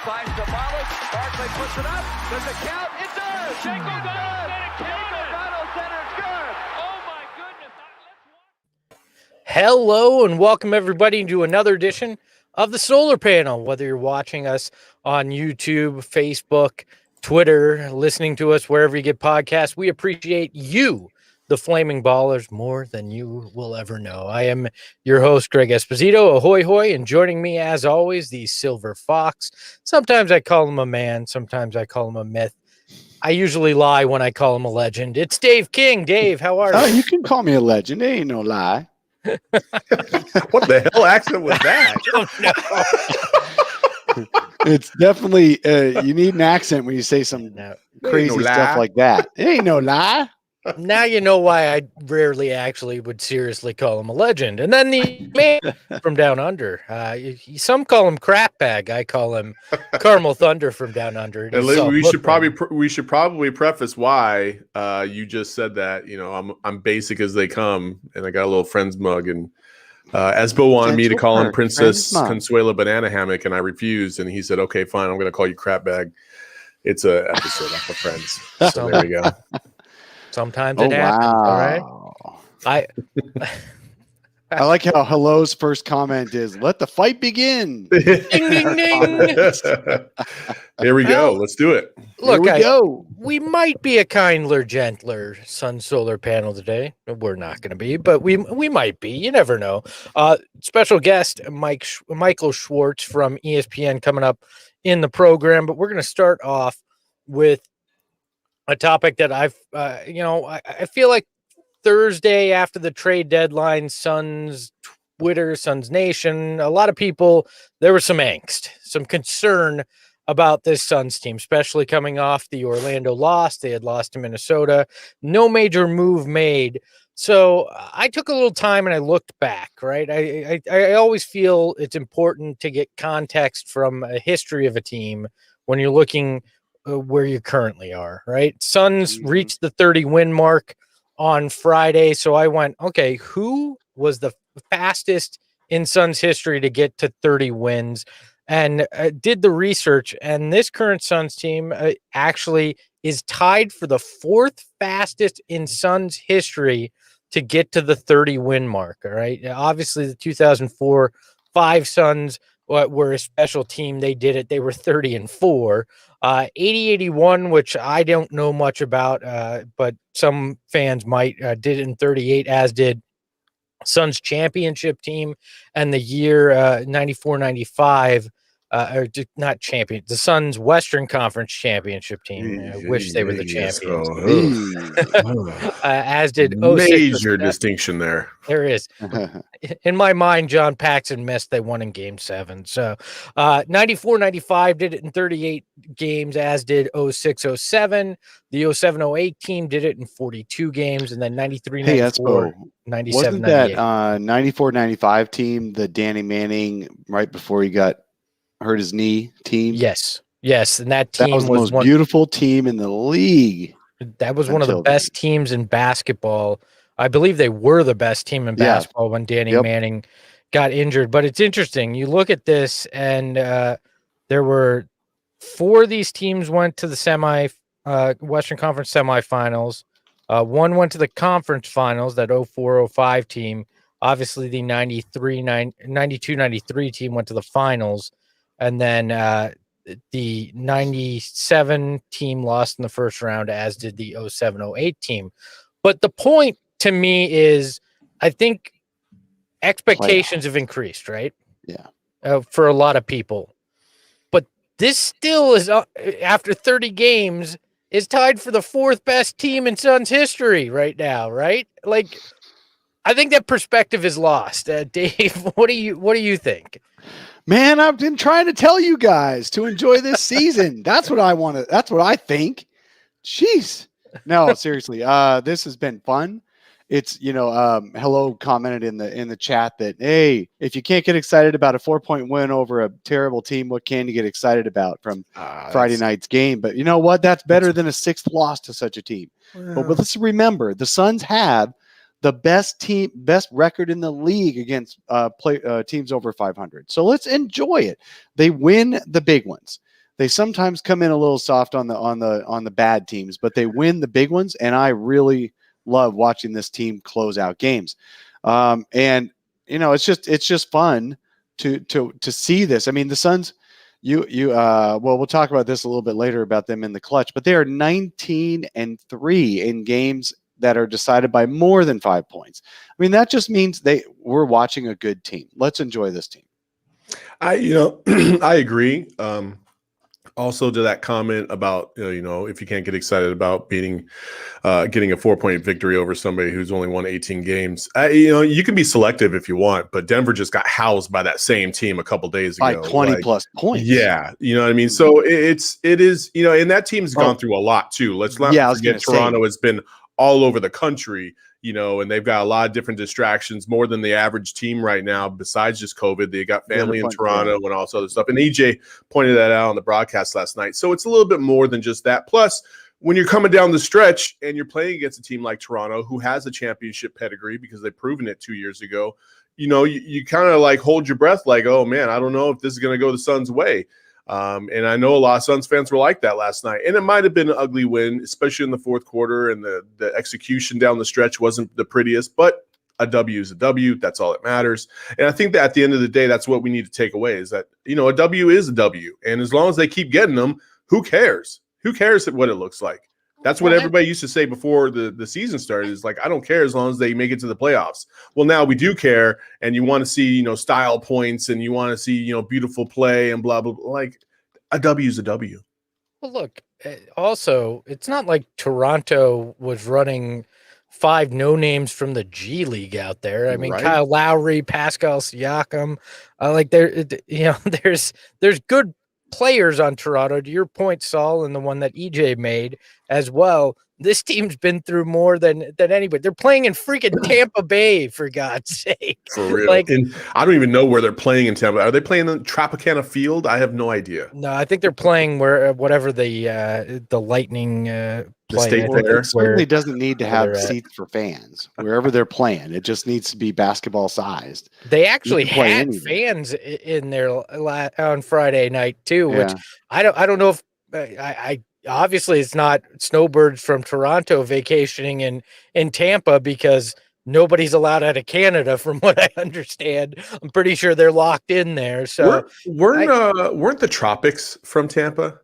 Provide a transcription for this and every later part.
finds Sabalas. Barkley puts it up. Does it count? It does. Shanko got it. Shanko center's good. Oh my goodness. Hello and welcome everybody to another edition of the Solar Panel. Whether you're watching us on YouTube, Facebook, Twitter, listening to us wherever you get podcasts, we appreciate you, the Flaming Ballers, more than you will ever know. I am your host, Greg Esposito. Ahoy, hoy, and joining me, as always, the Silver Fox. Sometimes I call him a man, sometimes I call him a myth. I usually lie when I call him a legend. It's Dave King. Dave, how are you? Oh, you can call me a legend. It ain't no lie. What the hell accent was that? Oh, no. It's definitely you need an accent when you say some crazy stuff like that. It ain't no lie. Now you know why I rarely actually would seriously call him a legend. And then the man from down under. Some call him crap bag. I call him Caramel Thunder from down under. We should probably preface why you just said that. You know, I'm basic as they come, and I got a little friend's mug, and Espo wanted me to call him Princess Consuela Banana Hammock, and I refused, and he said, "Okay, fine, I'm going to call you crap bag." It's a episode off of Friends, so there we go. Sometimes it happens. Wow. All right. I like how Hello's first comment is, "Let the fight begin." Ding, ding, ding. Here we go. Let's do it. Look, go. We might be a kinder, gentler Sun Solar Panel today. We're not going to be, but we might be. You never know. Special guest Michael Schwartz from ESPN coming up in the program, but we're going to start off with a topic that I feel like Thursday after the trade deadline, Suns Twitter, Suns Nation, a lot of people, there was some angst, some concern about this Suns team, especially coming off the Orlando loss. They had lost to Minnesota, no major move made. So I took a little time and I looked back, right? I always feel it's important to get context from a history of a team when you're looking where you currently are, right? Suns reached the 30 win mark on Friday. So I went, okay, who was the fastest in Suns history to get to 30 wins? And did the research, and this current Suns team actually is tied for the fourth fastest in Suns history to get to the 30 win mark. All right. Obviously the 2004-5 Suns were a special team. They did it. They were 30-4. 80-81, which I don't know much about, but some fans might, did it in 38, as did Suns championship team, and the year 94-95, or not champion, the Suns Western Conference championship team. I wish they were the champions. As did major distinction there. There is. In my mind, John Paxson missed. They won in Game 7. So 94-95 did it in 38 games, as did 06-07. The 07-08 team did it in 42 games, and then 93-94, 97-98. Wasn't that 94-95 team the Danny Manning right before he got hurt his knee team? Yes. And that team was the most beautiful team in the league. That was one of the best teams in basketball. I believe they were the best team in basketball when Danny Manning got injured. But it's interesting. You look at this, and there were 4 of these teams went to the Western Conference semifinals. One went to the conference finals, that 04-05 team. Obviously, the 92-93 team went to the finals. And then the 97 team lost in the first round, as did the 07-08 team. But the point to me is, I think expectations have increased, right? Yeah. For a lot of people. But this still is, after 30 games, is tied for the 4th best team in Suns history right now, right? Like, I think that perspective is lost. Dave, what do you think? Man, I've been trying to tell you guys to enjoy this season. That's what I want to. That's what I think. Jeez. No, seriously. This has been fun. It's, Hello commented in the chat that, hey, if you can't get excited about a 4-point win over a terrible team, what can you get excited about from Friday night's game? But you know what? That's better than a 6th loss to such a team. But let's remember, the Suns have the best record in the league against teams over 500. So let's enjoy it. They win the big ones. They sometimes come in a little soft on the bad teams, but they win the big ones, and I really love watching this team close out games. And it's just fun to see this. I mean, the Suns, well, we'll talk about this a little bit later about them in the clutch, but they are 19-3 in games that are decided by more than 5 points. I mean, that just means we're watching a good team. Let's enjoy this team. I agree. Also to that comment about, if you can't get excited about getting a 4-point victory over somebody who's only won 18 games, you can be selective if you want, but Denver just got housed by that same team a couple days ago. By 20 plus points. Yeah. You know what I mean? So it is, and that team's gone through a lot too. Let's not forget Toronto has been all over the country, and they've got a lot of different distractions, more than the average team right now, besides just COVID. They got family in Toronto and all this other stuff. And EJ pointed that out on the broadcast last night. So it's a little bit more than just that. Plus, when you're coming down the stretch and you're playing against a team like Toronto, who has a championship pedigree because they've proven it 2 years ago, you kind of like hold your breath like, oh, man, I don't know if this is going to go the Suns' way. And I know a lot of Suns fans were like that last night. And it might have been an ugly win, especially in the fourth quarter, and the execution down the stretch wasn't the prettiest, but a W is a W. That's all that matters. And I think that at the end of the day, that's what we need to take away is that, a W is a W. And as long as they keep getting them, who cares? Who cares what it looks like? That's what everybody used to say before the season started is like, I don't care as long as they make it to the playoffs. Well, now we do care, and you want to see, style points, and you want to see, beautiful play and blah, blah, blah. Like a W is a W. Well, look, also, it's not like Toronto was running 5 no-names from the G League out there. I mean, right. Kyle Lowry, Pascal Siakam, there's good players on Toronto, to your point, Saul, and the one that EJ made as well. This team's been through more than anybody. They're playing in freaking Tampa Bay, for God's sake. For real. And I don't even know where they're playing in Tampa. Are they playing in Tropicana Field? I have no idea. No, I think they're playing whatever the Lightning play. It certainly doesn't need to have seats for fans wherever they're playing. It just needs to be basketball sized. They actually had fans in there on Friday night too, which I don't know if I obviously it's not snowbirds from Toronto vacationing in Tampa because nobody's allowed out of Canada, from what I understand. I'm pretty sure they're locked in there. So weren't the Tropics from Tampa?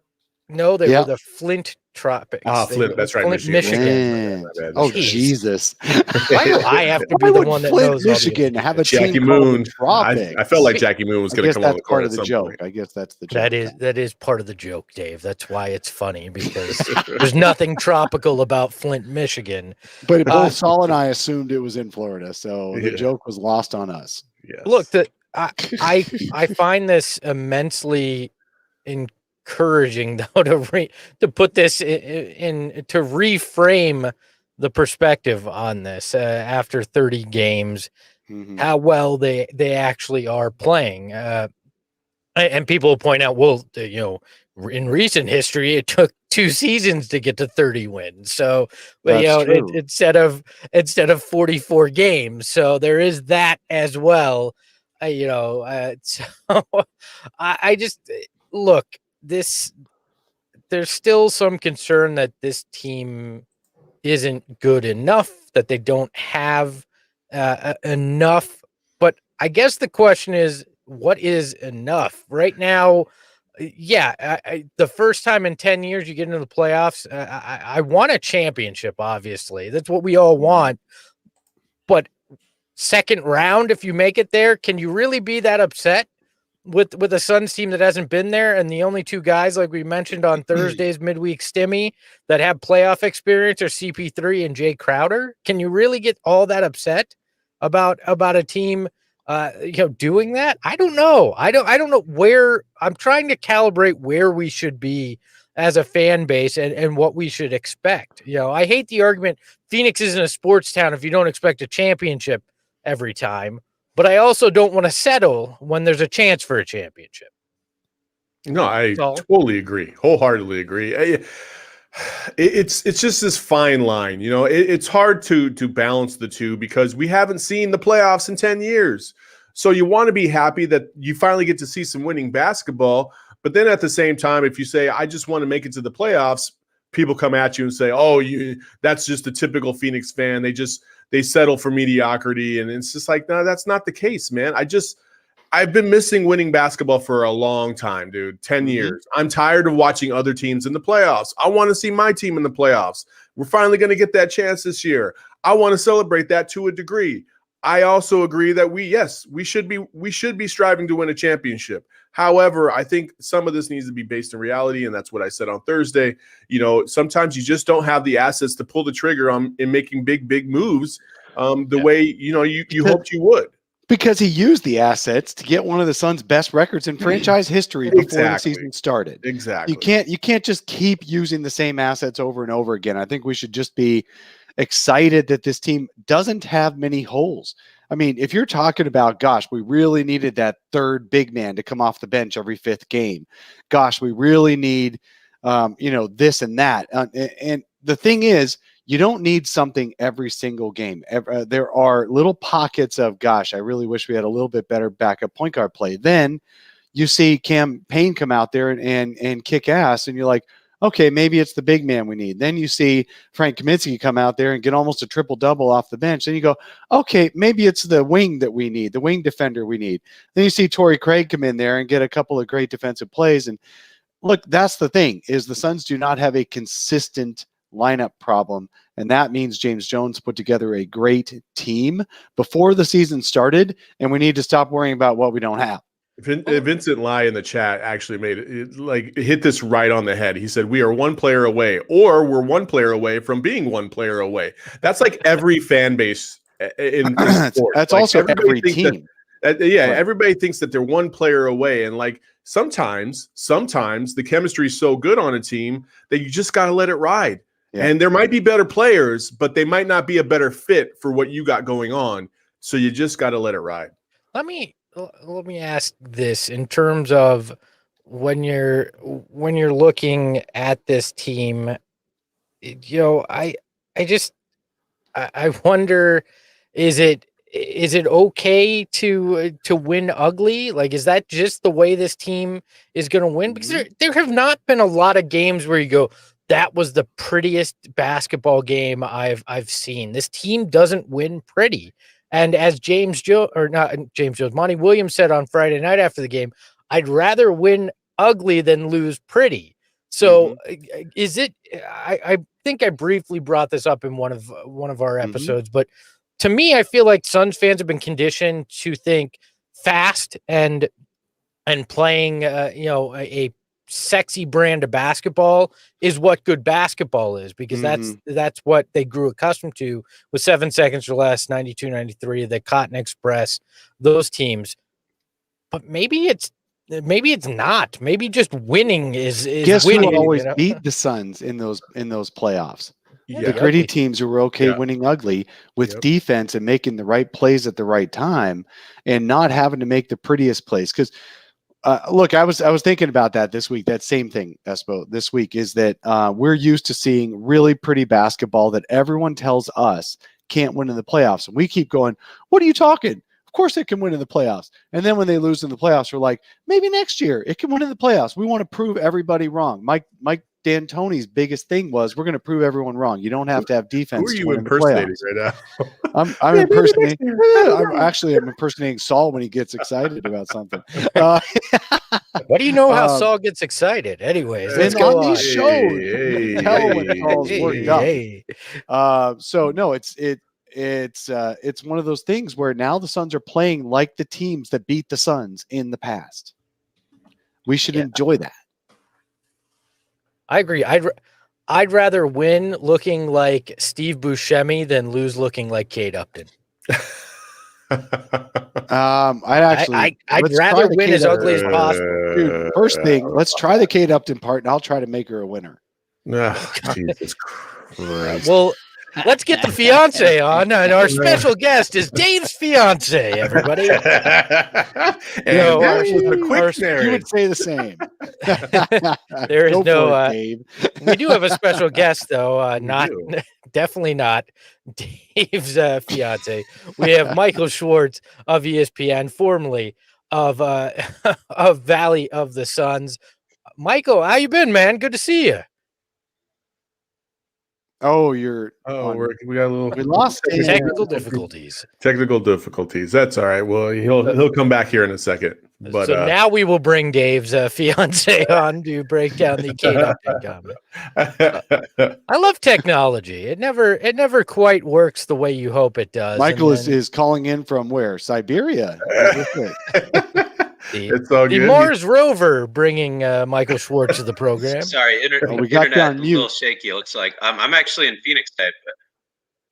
No, they were the Flint Tropics. Flint, that's right. Flint, Michigan. Oh, Jesus. Why do I have to be the one that knows Michigan have a Jackie team Moon. Tropics? I felt like Jackie Moon was going to come on the court. Part of the joke. I guess that's the joke. That is part of the joke, Dave. That's why it's funny, because there's nothing tropical about Flint, Michigan. But both Saul and I assumed it was in Florida, so the joke was lost on us. Yes. Look, I find this immensely encouraging, though, to put this in to reframe the perspective on this after 30 games, how well they actually are playing. And people point out, well, in recent history, it took 2 seasons to get to 30 wins. So, instead of 44 games. So there is that as well. So I just look. There's still some concern that this team isn't good enough, that they don't have enough. But I guess the question is, what is enough right now? The first time in 10 years you get into the playoffs, I want a championship. Obviously, that's what we all want. But second round, if you make it there, can you really be that upset with a Suns team that hasn't been there? And the only 2 guys, like we mentioned on Thursday's midweek stimmy, that have playoff experience are CP3 and Jay Crowder. Can you really get all that upset about a team doing that? I don't know. I don't know where. I'm trying to calibrate where we should be as a fan base and what we should expect. I hate the argument Phoenix isn't a sports town if you don't expect a championship every time. But I also don't want to settle when there's a chance for a championship. No, I totally agree. Wholeheartedly agree. It's just this fine line. It's hard to balance the two because we haven't seen the playoffs in 10 years. So you want to be happy that you finally get to see some winning basketball. But then at the same time, if you say, I just want to make it to the playoffs, people come at you and say, oh, that's just a typical Phoenix fan. They settle for mediocrity. And it's just like, no, that's not the case, man. I've been missing winning basketball for a long time, dude. 10 years. I'm tired of watching other teams in the playoffs. I want to see my team in the playoffs. We're finally going to get that chance this year. I want to celebrate that to a degree. I also agree that we should be striving to win a championship. However, I think some of this needs to be based in reality, and that's what I said on Thursday. Sometimes you just don't have the assets to pull the trigger in making big moves way you hoped you would. Because he used the assets to get one of the Suns' best records in franchise history before the season started. Exactly. You can't just keep using the same assets over and over again. I think we should just be excited that this team doesn't have many holes. I mean, if you're talking about, gosh, we really needed that third big man to come off the bench every fifth game. Gosh, we really need, this and that. And the thing is, you don't need something every single game. There are little pockets of, gosh, I really wish we had a little bit better backup point guard play. Then you see Cam Payne come out there and kick ass, and you're like, okay, maybe it's the big man we need. Then you see Frank Kaminsky come out there and get almost a triple-double off the bench. Then you go, okay, maybe it's the wing that we need, the wing defender we need. Then you see Torrey Craig come in there and get a couple of great defensive plays. And look, that's the thing, is the Suns do not have a consistent lineup problem, and that means James Jones put together a great team before the season started, and we need to stop worrying about what we don't have. Vincent Lai in the chat actually made it hit this right on the head. He said, we are one player away, or we're one player away from being one player away. That's like every fan base in sports. That's like also every team. Everybody thinks that they're one player away. And like sometimes the chemistry is so good on a team that you just got to let it ride. Yeah. And there might be better players, but they might not be a better fit for what you got going on. So you just got to let it ride. Let me ask this in terms of when you're looking at this team, I wonder, is it okay to win ugly? Like, is that just the way this team is going to win? Because there have not been a lot of games where you go, that was the prettiest basketball game I've seen. This team doesn't win pretty. And as Monty Williams said on Friday night after the game, I'd rather win ugly than lose pretty. So is it, I think I briefly brought this up in one of our episodes, but to me, I feel like Suns fans have been conditioned to think fast and playing, a sexy brand of basketball is what good basketball is, because that's what they grew accustomed to with 7 seconds or less, 92, 93, the Cotton Express, those teams. But maybe it's not. Maybe just winning is Guess winning. Who always beat the Suns in those playoffs? Yeah, the gritty teams who were okay winning ugly with defense and making the right plays at the right time and not having to make the prettiest plays. Because look, I was thinking about that this week. That same thing, Espo, this week, is that we're used to seeing really pretty basketball that everyone tells us can't win in the playoffs. And we keep going, what are you talking? Of course it can win in the playoffs. And then when they lose in the playoffs, we're like, maybe next year it can win in the playoffs. We want to prove everybody wrong. Mike D'Antoni's biggest thing was, we're going to prove everyone wrong. You don't have to have defense. Who are you impersonating right now? I'm impersonating. I'm impersonating Saul when he gets excited about something. What do you know how Saul gets excited? Anyways, let's go on these shows. Tell when Saul's worked up. So no, it's one of those things where now the Suns are playing like the teams that beat the Suns in the past. We should enjoy that. I agree. I'd rather win looking like Steve Buscemi than lose looking like Kate Upton. I'd rather win as ugly as possible. Dude, first thing, let's try the Kate Upton part, and I'll try to make her a winner. Jesus Christ. Well, let's get the fiance on, and our special guest is Dave's fiance. Everybody, you would say the same. There is no. Dave. We do have a special guest, though. Definitely not Dave's fiance. We have Michael Schwartz of ESPN, formerly of of Valley of the Suns. Michael, how you been, man? Good to see you. Oh, you're. We got a little. We lost technical difficulties. Technical difficulties. That's all right. Well, he'll come back here in a second. But so now we will bring Dave's fiance on to break down the Kate Upton comment. I love technology. It never quite works the way you hope it does. Michael is calling in from where? Siberia. It's all good. The Mars rover bringing Michael Schwartz to the program. Sorry, we got internet a little shaky. It looks like I'm actually in Phoenix today.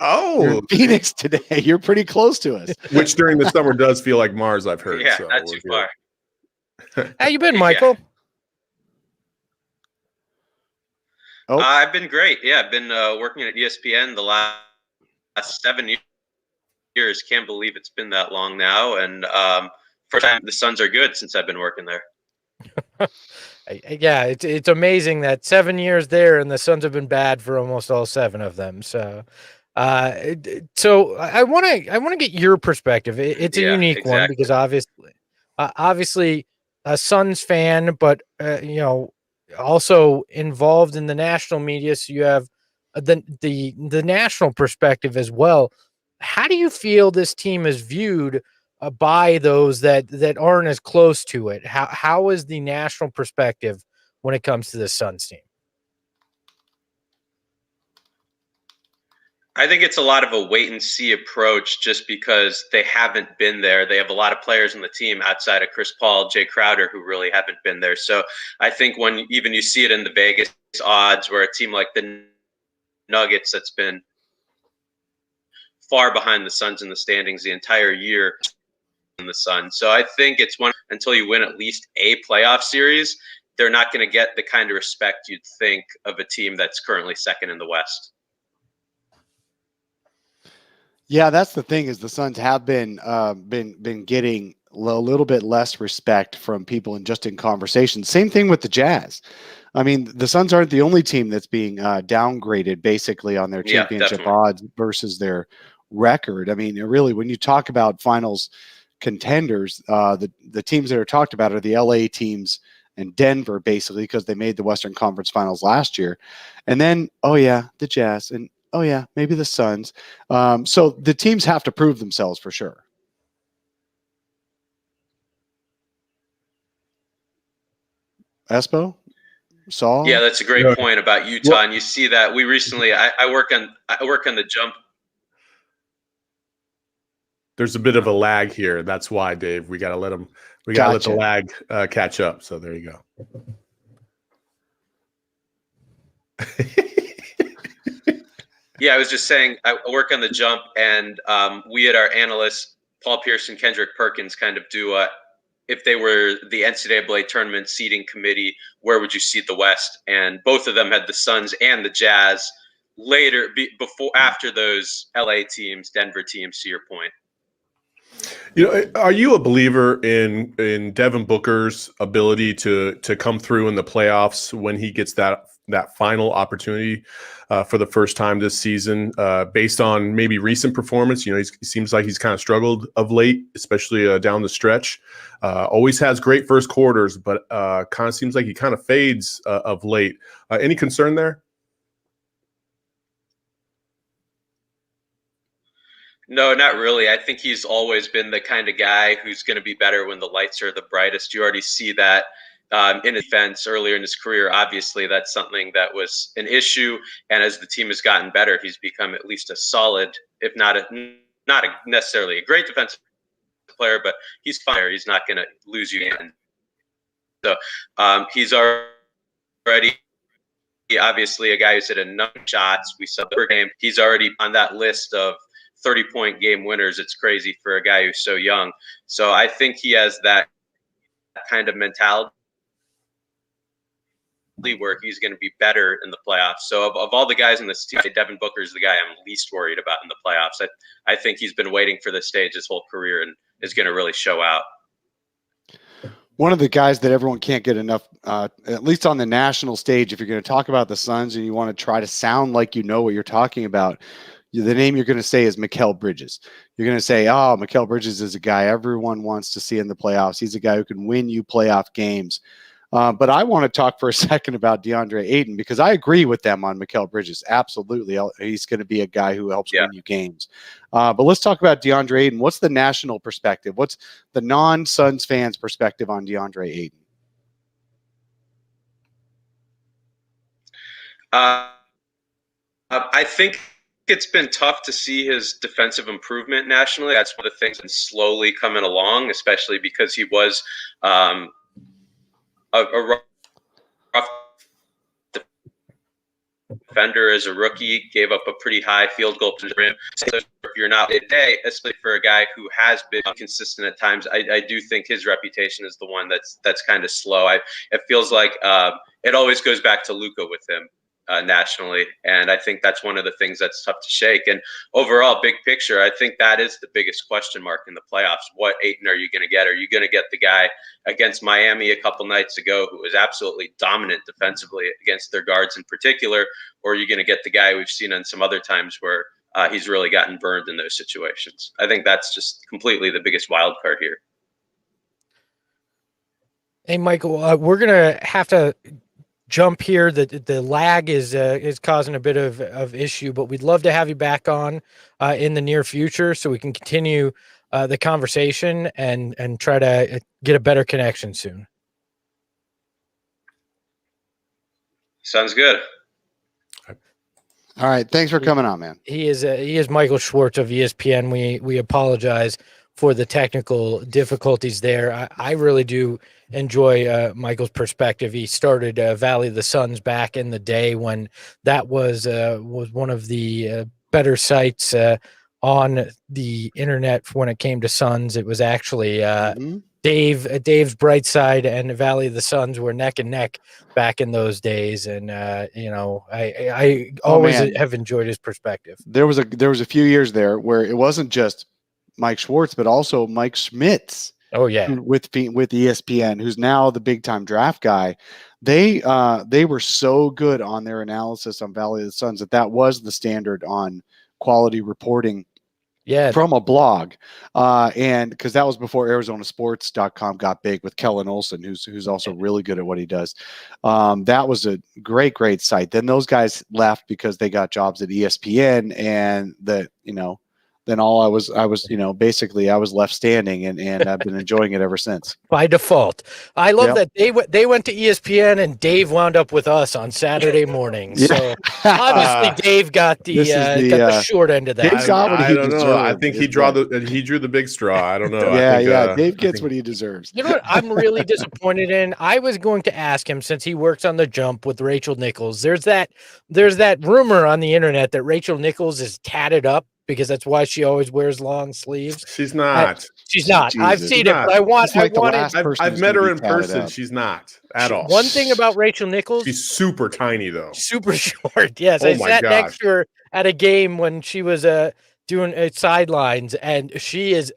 You're in Phoenix today. You're pretty close to us. Which during the summer does feel like Mars, I've heard. Yeah, so not too far. How you been, Michael? Oh, I've been great. Yeah, I've been working at ESPN the last 7 years. Can't believe it's been that long now. And first time the Suns are good since I've been working there. Yeah, it's amazing that 7 years there and the Suns have been bad for almost all 7 of them. So I want to get your perspective. It's a unique one because obviously a Suns fan, but also involved in the national media. So you have the national perspective as well. How do you feel this team is viewed by those that aren't as close to it? How is the national perspective when it comes to the Suns team? I think it's a lot of a wait and see approach just because they haven't been there. They have a lot of players on the team outside of Chris Paul, Jay Crowder, who really haven't been there. So I think when even you see it in the Vegas odds where a team like the Nuggets that's been far behind the Suns in the standings the entire year in the Sun. So I think it's one until you win at least a playoff series, they're not going to get the kind of respect you'd think of a team that's currently second in the West. Yeah, that's the thing is the Suns have been getting a little bit less respect from people and just in conversation. Same thing with the Jazz. I mean, the Suns aren't the only team that's being downgraded basically on their championship odds versus their record. I mean, really, when you talk about finals contenders, the teams that are talked about are the LA teams and Denver, basically, because they made the Western Conference Finals last year. And then, the Jazz and maybe the Suns. So the teams have to prove themselves for sure. Espo? Saul? Yeah, that's a great point about Utah. And you see that we recently I work on the jump. There's a bit of a lag here. That's why, Dave. We got to let the lag catch up. So there you go. Yeah, I was just saying I work on the jump, and we had our analysts, Paul Pierce and Kendrick Perkins, kind of do if they were the NCAA tournament seeding committee, where would you seed the West? And both of them had the Suns and the Jazz after those LA teams, Denver teams, to your point. Are you a believer in Devin Booker's ability to come through in the playoffs when he gets that final opportunity for the first time this season, based on maybe recent performance? He seems like he's kind of struggled of late, especially down the stretch. Always has great first quarters, but kind of seems like he kind of fades of late. Any concern there? No, not really. I think he's always been the kind of guy who's going to be better when the lights are the brightest. You already see that in defense earlier in his career. Obviously, that's something that was an issue. And as the team has gotten better, he's become at least a solid, if not necessarily a great defensive player, but he's fine. He's not going to lose you in. So he's already obviously a guy who's hit a number of shots. We saw per game. He's already on that list of 30-point game winners. It's crazy for a guy who's so young. So I think he has that kind of mentality where he's going to be better in the playoffs. So of all the guys in this team, Devin Booker is the guy I'm least worried about in the playoffs. I think he's been waiting for this stage his whole career and is going to really show out. One of the guys that everyone can't get enough, at least on the national stage, if you're going to talk about the Suns and you want to try to sound like you know what you're talking about, the name you're going to say is Mikal Bridges. You're going to say, oh, Mikal Bridges is a guy everyone wants to see in the playoffs. He's a guy who can win you playoff games. But I want to talk for a second about DeAndre Ayton, because I agree with them on Mikal Bridges. Absolutely. He's going to be a guy who helps win you games. But let's talk about DeAndre Ayton. What's the national perspective? What's the non-Suns fans' perspective on DeAndre Ayton? I think it's been tough to see his defensive improvement nationally. That's one of the things that's slowly coming along, especially because he was a rough defender as a rookie, gave up a pretty high field goal to the rim. So if you're not today, especially for a guy who has been consistent at times, I do think his reputation is the one that's kind of slow. It feels like it always goes back to Luka with him. Nationally, and I think that's one of the things that's tough to shake. And overall, big picture, I think that is the biggest question mark in the playoffs. What Ayton are you going to get? Are you going to get the guy against Miami a couple nights ago who was absolutely dominant defensively against their guards in particular, or are you going to get the guy we've seen on some other times where he's really gotten burned in those situations? I think that's just completely the biggest wild card here. Hey, Michael, we're going to have to jump here. The lag is causing a bit of issue, but we'd love to have you back on in the near future so we can continue the conversation and try to get a better connection soon. Sounds good. All right, thanks for coming on, man. He is Michael Schwartz of ESPN. We apologize for the technical difficulties there. I really do enjoy Michael's perspective. He started Valley of the Suns back in the day when that was one of the better sites on the internet when it came to Suns. It was actually Dave's Bright Side and Valley of the Suns were neck and neck back in those days, and I always have enjoyed his perspective. There was a few years there where it wasn't just Mike Schwartz, but also Mike Schmitz. Oh yeah, with ESPN, who's now the big time draft guy. They were so good on their analysis on Valley of the Suns that was the standard on quality reporting. Yeah, from a blog, and because that was before ArizonaSports.com got big with Kellen Olson, who's also really good at what he does. That was a great site. Then those guys left because they got jobs at ESPN, and then all I was basically I was left standing, and I've been enjoying it ever since. By default. I love that they went to ESPN and Dave wound up with us on Saturday mornings. So obviously Dave got the short end of that. I don't know. I think he drew the big straw. I don't know. Dave gets what he deserves. You know what I'm really disappointed in? I was going to ask him, since he works on The Jump with Rachel Nichols. There's that rumor on the internet that Rachel Nichols is tatted up, because that's why she always wears long sleeves. She's not. She's not. Jesus. I've seen it, but I've met her in person. She's not at all. One thing about Rachel Nichols, she's super tiny though. Super short. Yes, I sat next to her at a game when she was doing sidelines, and she is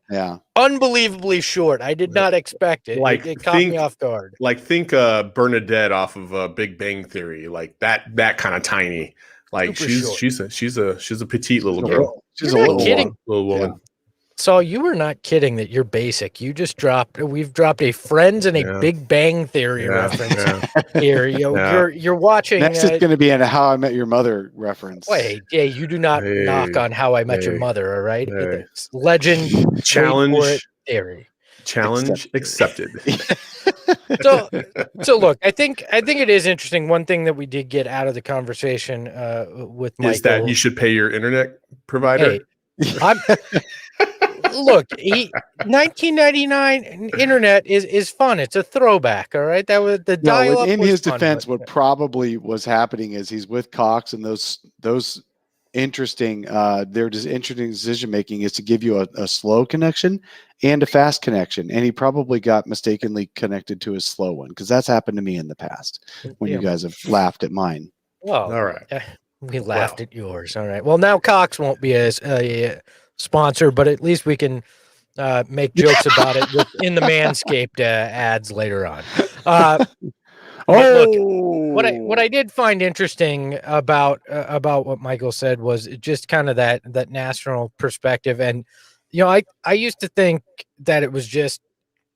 unbelievably short. I did not expect it. It caught me off guard. Think Bernadette off of Big Bang Theory, like that kind of tiny. Like she's a petite little girl. She's a little woman. Yeah. So you were not kidding that you're basic. You just we've dropped a Friends and a Big Bang Theory reference here. You're watching. Next is going to be a How I Met Your Mother reference. Wait, you do not knock on How I Met Your Mother, all right? It's legend, challenge, theory. Challenge accepted. So look, I think it is interesting. One thing that we did get out of the conversation with Michael is that you should pay your internet provider. Hey, look, 1999 internet is fun. It's a throwback. All right, that was the dial-up. In his defense, what probably was happening is he's with Cox, and those interesting their interesting decision making is to give you a slow connection and a fast connection, and he probably got mistakenly connected to his slow one, because that's happened to me in the past when you guys have laughed at mine. Well, all right, we laughed at yours. All right, well, now Cox won't be a sponsor, but at least we can make jokes about it in the Manscaped ads later on. But Oh, look, what I did find interesting about what Michael said was just kind of that national perspective. And I used to think that it was just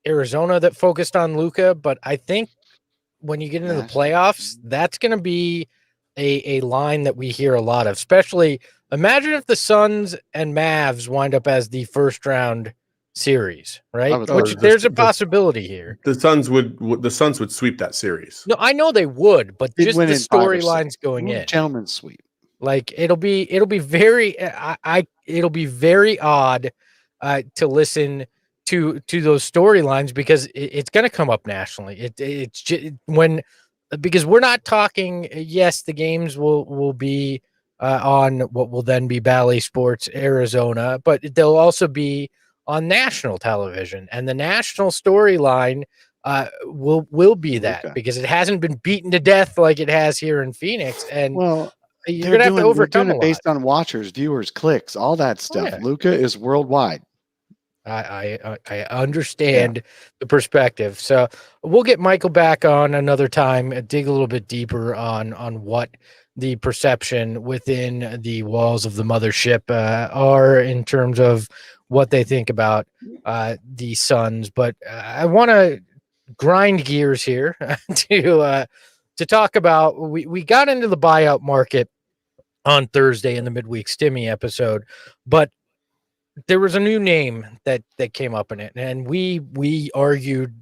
Arizona that focused on Luka, but I think when you get into the playoffs, that's going to be a line that we hear a lot of. Especially, imagine if the Suns and Mavs wind up as the first round series, right? Which there's a possibility here. The Suns would sweep that series. No, I know they would, but They'd just win the in 5 or storylines 6. going in, Gentlemen's sweep. like it'll be very it'll be very odd to listen to those storylines because it's going to come up nationally. It's just because we're not talking. Yes, the games will be on what will then be Bally Sports Arizona, but they'll also be on national television, and the national storyline will be that because it hasn't been beaten to death like it has here in Phoenix. And you're gonna have to overcome they're doing it based on watchers, viewers, clicks, all that stuff. Luka is worldwide. I understand the perspective. So we'll get Michael back on another time, dig a little bit deeper on what the perception within the walls of the mothership are in terms of what they think about the Suns. But I want to grind gears here to talk about we got into the buyout market on Thursday in the midweek Stimmy episode, but there was a new name that came up in it, and we argued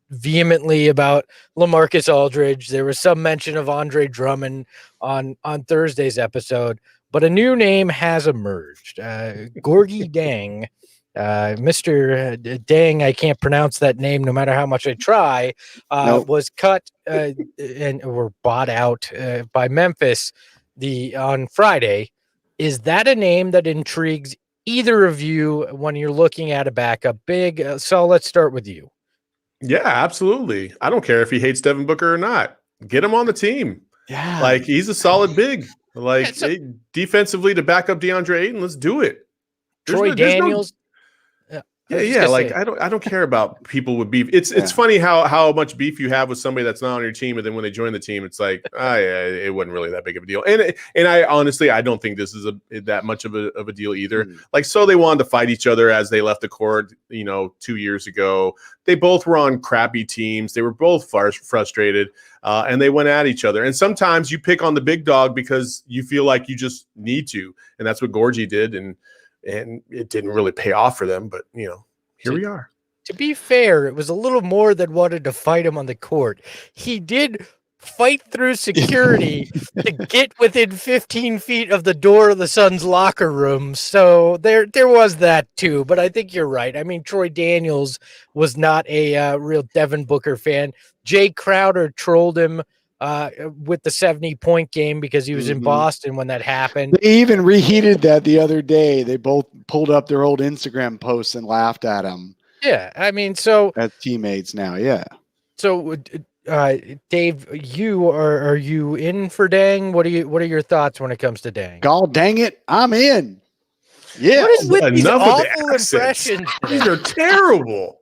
vehemently about LaMarcus Aldridge. There was some mention of Andre Drummond on Thursday's episode, but a new name has emerged. Gorgie Dang, Mr. Dang, I can't pronounce that name no matter how much I try, was cut and or bought out by Memphis on Friday. Is that a name that intrigues either of you when you're looking at a backup big? So let's start with you. Yeah, absolutely. I don't care if he hates Devin Booker or not. Get him on the team. Yeah. Like, he's a solid big. Like, defensively to back up DeAndre Ayton, let's do it. Troy Daniels. Like, I don't care about people with beef. It's funny how much beef you have with somebody that's not on your team, and then when they join the team, it's like, it wasn't really that big of a deal. And I honestly, I don't think this is that much of a deal either. Like, so they wanted to fight each other as they left the court, 2 years ago. They both were on crappy teams. They were both frustrated, and they went at each other. And sometimes you pick on the big dog because you feel like you just need to, and that's what Gorgie did. And it didn't really pay off for them, but here we are. To be fair, it was a little more than wanted to fight him on the court. He did fight through security to get within 15 feet of the door of the Suns locker room. So there was that too, but I think you're right. I mean, Troy Daniels was not a real Devin Booker fan. Jay Crowder trolled him with the 70-point game because he was in Boston when that happened. They even reheated that the other day. They both pulled up their old Instagram posts and laughed at him. Yeah, I mean, so as teammates now, yeah. So, Dave, are you in for Dang? What are your thoughts when it comes to Dang? God dang it, I'm in. Yeah. What is with these awful impressions? These are terrible.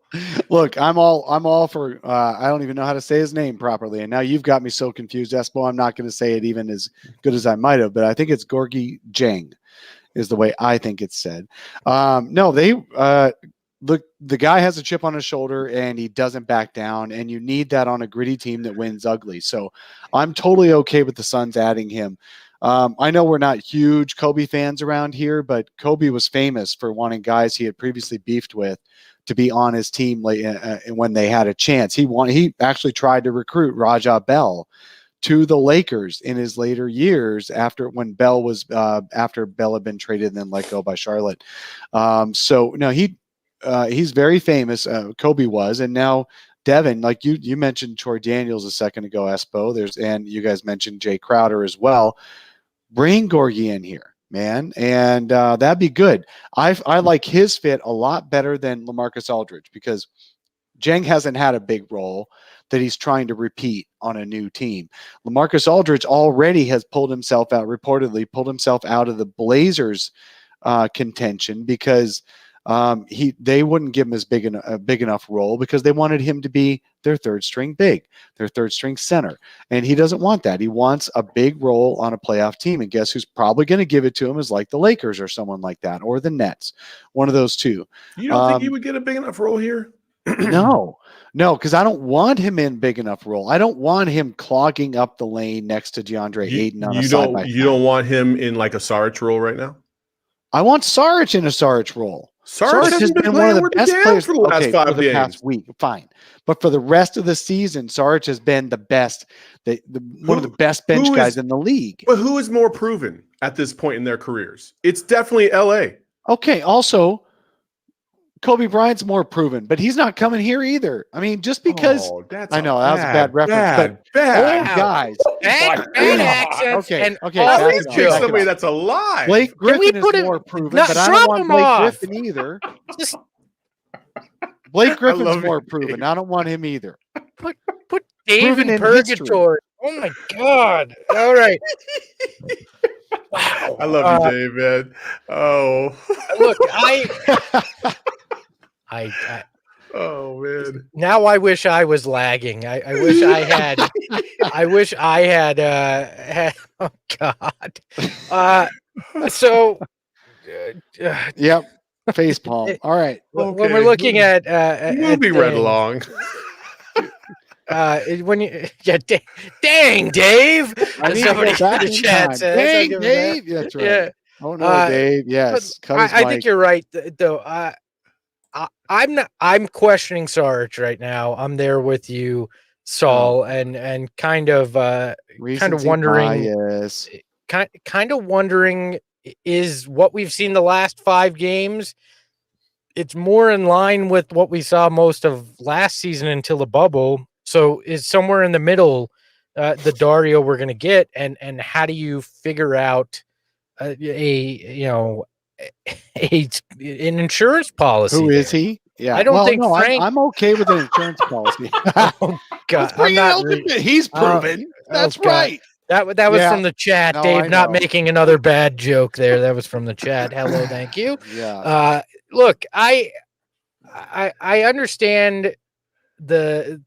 Look, I'm all for I don't even know how to say his name properly, and now you've got me so confused, Espo. I'm not going to say it even as good as I might have, but I think it's Gorgie Jang is the way I think it's said. No, they look, the guy has a chip on his shoulder and he doesn't back down, and you need that on a gritty team that wins ugly. So I'm totally okay with the Suns adding him. I know we're not huge Kobe fans around here, but Kobe was famous for wanting guys he had previously beefed with to be on his team late, when they had a chance. He actually tried to recruit Raja Bell to the Lakers in his later years after Bell had been traded and then let go by Charlotte. So no, he's very famous. Kobe was, and now Devin, like you mentioned Troy Daniels a second ago, Espo. And you guys mentioned Jay Crowder as well. Bring Gorgie in here, man, and that'd be good. I like his fit a lot better than LaMarcus Aldridge because Jang hasn't had a big role that he's trying to repeat on a new team. LaMarcus Aldridge already has reportedly pulled himself out of the Blazers contention because They wouldn't give him a big enough role because they wanted him to be their third string center. And he doesn't want that. He wants a big role on a playoff team. And guess who's probably going to give it to him is like the Lakers or someone like that, or the Nets, one of those two. You don't think he would get a big enough role here? No, because I don't want him in big enough role. I don't want him clogging up the lane next to DeAndre Ayton on a side by side. You don't want him in like a Saric role right now? I want Saric in a Saric role. Saric has been one of the best players for the last 5 games. Past week, fine. But for the rest of the season, Saric has been the best, one of the best bench guys in the league. But who is more proven at this point in their careers? It's definitely LA. Okay, also, Kobe Bryant's more proven, but he's not coming here either. I mean, just because I know that was a bad reference, bad guys. Bad accents. Okay. Pick somebody that's alive. Blake Griffin is more proven, but I don't want Blake Griffin either. Blake Griffin's more proven. I don't want him either. Put Dave in purgatory. Oh my God! All right. Wow. I love you, Dave, man. Oh, look, oh man. Now I wish I was lagging. I wish I had. I wish I had. Oh God. So. Yep. Face palm. All right. When we're looking at moving right along. When you dang Dave. Somebody in the chat says, dang Dave. That's right. Yeah. Oh no, Dave. Yes. I think you're right though. I'm questioning Sarge right now. I'm there with you, Saul, and kind of wondering. Kind of wondering, is what we've seen the last 5 games. It's more in line with what we saw most of last season until the bubble. So is somewhere in the middle the Dario we're going to get, and how do you figure out an insurance policy? Who is he? Yeah, I don't think Frank. I'm okay with an insurance policy. Oh God, he's proven. That's right. That was from the chat, no, Dave. Not making another bad joke there. That was from the chat. Hello, thank you. Yeah. Look, I understand the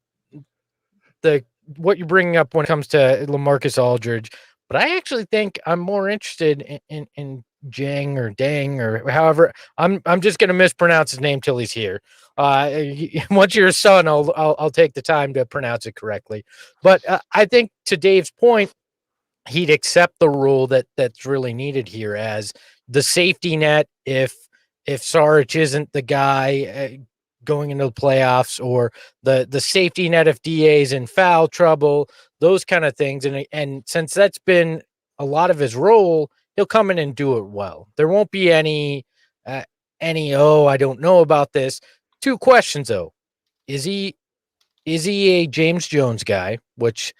what you're bringing up when it comes to LaMarcus Aldridge, but I actually think I'm more interested in Jang or Dang or however. I'm just going to mispronounce his name till he's here. Once you're a son, I'll take the time to pronounce it correctly. But I think to Dave's point, he'd accept the rule that's really needed here as the safety net if Saric isn't the guy going into the playoffs, or the safety net if DA's in foul trouble, those kind of things. And since that's been a lot of his role, he'll come in and do it well. There won't be any I don't know about this. 2 questions though. Is he a James Jones guy, which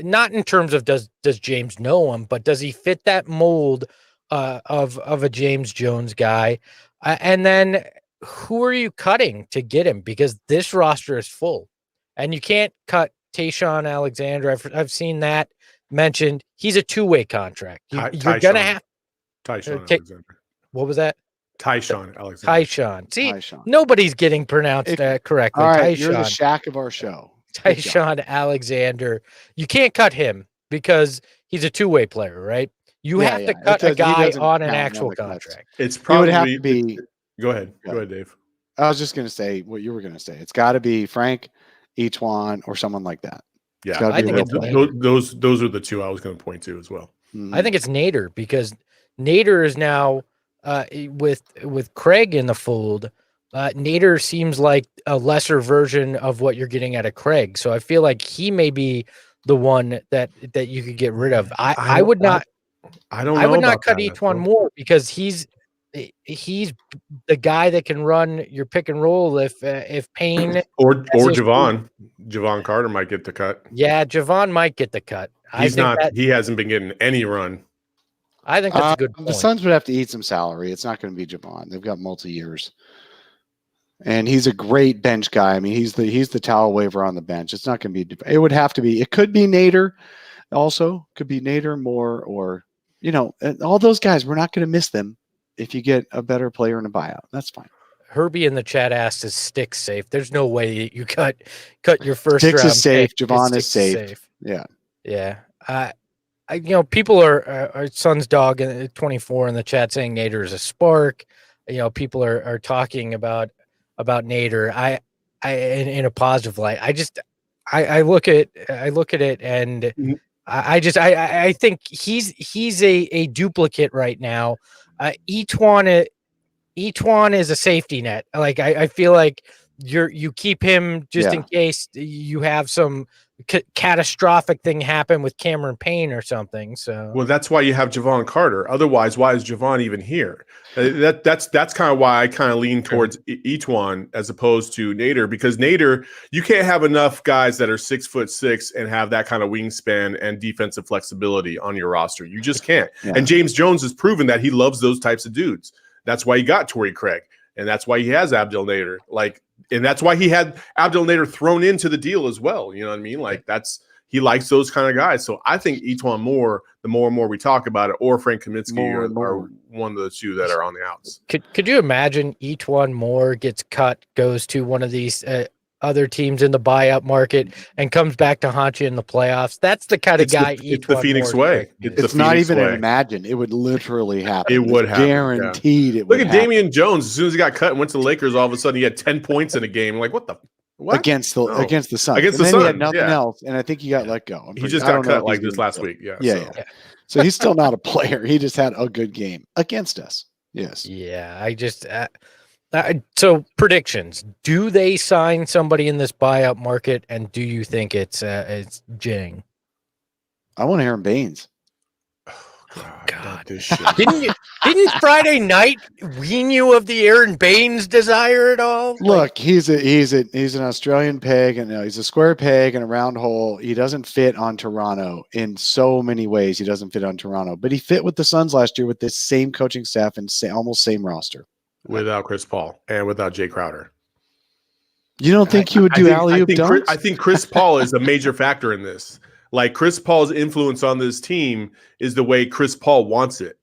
not in terms of does James know him, but does he fit that mold of a James Jones guy? And then who are you cutting to get him? Because this roster is full, and you can't cut Tayshaun Alexander. I've seen that mentioned. He's a 2-way contract. You're gonna have Tayshaun Alexander. What was that? Tayshaun Alexander. Tayshaun. See, nobody's getting pronounced correctly. All right, Tayshaun. you're the Shaq of our show. Tayshaun Alexander. You can't cut him because he's a 2-way player, right? You have to cut a guy on an actual contract. It's probably would have to be. Go ahead, Dave. I was just going to say what you were going to say. It's got to be Frank, Etuan, or someone like that. Yeah, I think those are the 2 I was going to point to as well. I think it's Nader, because Nader is now with Craig in the fold. Nader seems like a lesser version of what you're getting out of Craig. So I feel like he may be the one that you could get rid of. I would not cut Etuan more, because he's the guy that can run your pick and roll if Payne or Javon Carter might get the cut. Yeah, Javon might get the cut. He hasn't been getting any run. I think that's a good point. The Suns would have to eat some salary. It's not going to be Javon. They've got multi-years. And he's a great bench guy. I mean, he's the towel waver on the bench. It's not going to be. It would have to be. It could be Nader. Also, could be Nader more, or all those guys. We're not going to miss them if you get a better player in a buyout. That's fine. Herbie in the chat asked, "Is Sticks safe?" There's no way you cut your first Sticks round. is safe. Pick. Javon Sticks is safe. Yeah. Yeah. People are Sun's dog 24 in the chat saying Nader is a spark. People are talking about Nader. I in a positive light. I look at it and I think he's a duplicate right now. Etuan is a safety net. Like I feel like you keep him just in case you have some catastrophic thing happen with Cameron Payne or something. So well, that's why you have Javon Carter. Otherwise, why is Javon even here? That's kind of why I kind of lean towards Etuan as opposed to Nader, because Nader, you can't have enough guys that are 6'6" and have that kind of wingspan and defensive flexibility on your roster. You just can't. Yeah. And James Jones has proven that he loves those types of dudes. That's why he got Torrey Craig, and that's why he has Abdel Nader. And that's why he had Abdel Nader thrown into the deal as well. You know what I mean? He likes those kind of guys. So I think Etuan Moore, the more and more we talk about it, or Frank Kaminsky are one of the two that are on the outs. Could you imagine Etuan Moore gets cut, goes to one of these other teams in the buyout market, and comes back to haunt you in the playoffs? That's the kind of guy. It's the Phoenix way. It's not even an imagine. It would literally happen. It would happen. Guaranteed. Yeah. It would. Look at Damian Jones. As soon as he got cut and went to the Lakers, all of a sudden he had 10 points in a game. Like, what the? What? Against the Suns. Against the Suns. He had nothing else, and I think he got let go. He just got cut like this last week. Yeah. So he's still not a player. He just had a good game against us. Yes. Yeah. So predictions: do they sign somebody in this buyout market, and do you think it's Jang? I want Aaron Baines. Oh, God. Didn't Friday night wean you of the Aaron Baines desire at all? Look, he's an Australian peg, and he's a square peg in a round hole. He doesn't fit on Toronto in so many ways. He doesn't fit on Toronto, but he fit with the Suns last year with this same coaching staff and almost same roster. Without Chris Paul and without Jay Crowder. You don't think he would do alley-oop dunks? I think Chris Paul is a major factor in this. Like, Chris Paul's influence on this team is the way Chris Paul wants it.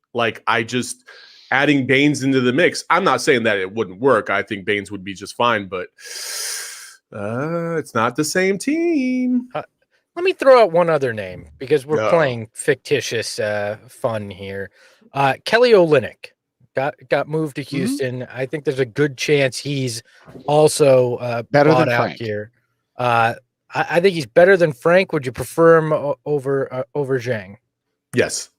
Adding Baines into the mix. I'm not saying that it wouldn't work. I think Baines would be just fine, but it's not the same team. Let me throw out one other name because we're playing fictitious fun here. Kelly Olynyk got moved to Houston. Mm-hmm. I think there's a good chance he's also better bought than out Frank here. I think he's better than Frank. Would you prefer him over Zhang? Yes.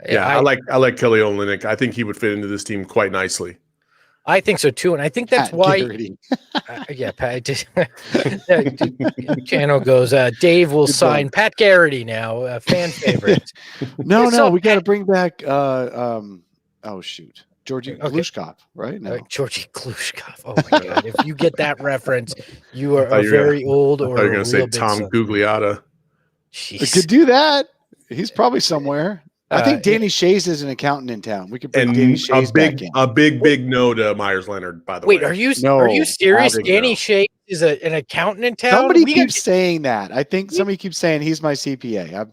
Yeah, I like Kelly Olynyk. I think he would fit into this team quite nicely. I think so too, and I think that's why. Pat. Channel goes. Dave will sign Pat Garrity now. Fan favorite. No, we got to bring back. Georgi Glushkov, right? No. Georgi Glushkov. Oh my God! If you get that reference, you are very old. Or you're going to say Tom Gugliotta. We could do that. He's probably somewhere. I think Danny Shays is an accountant in town. We could bring Danny Shays back in. A big no to Myers Leonard, by the way. Wait, are you serious? Danny Shays is an accountant in town? Somebody keeps saying that. I think somebody keeps saying he's my CPA.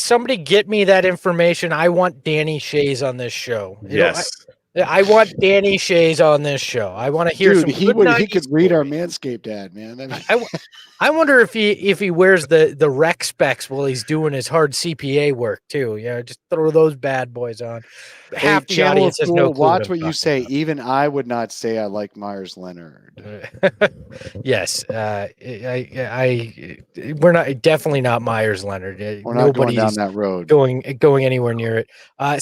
Somebody get me that information. I want Danny Shays on this show. Yes. I want Danny Shays on this show. I want to hear he could read our Manscaped ad, man. I wonder if he wears the rec specs while he's doing his hard CPA work too. Yeah, just throw those bad boys on. Half the audience has no clue. Watch what you say. About. Even I would not say I like Myers Leonard. Yes, we're definitely not Myers Leonard. We're not going down that road. Going anywhere near it.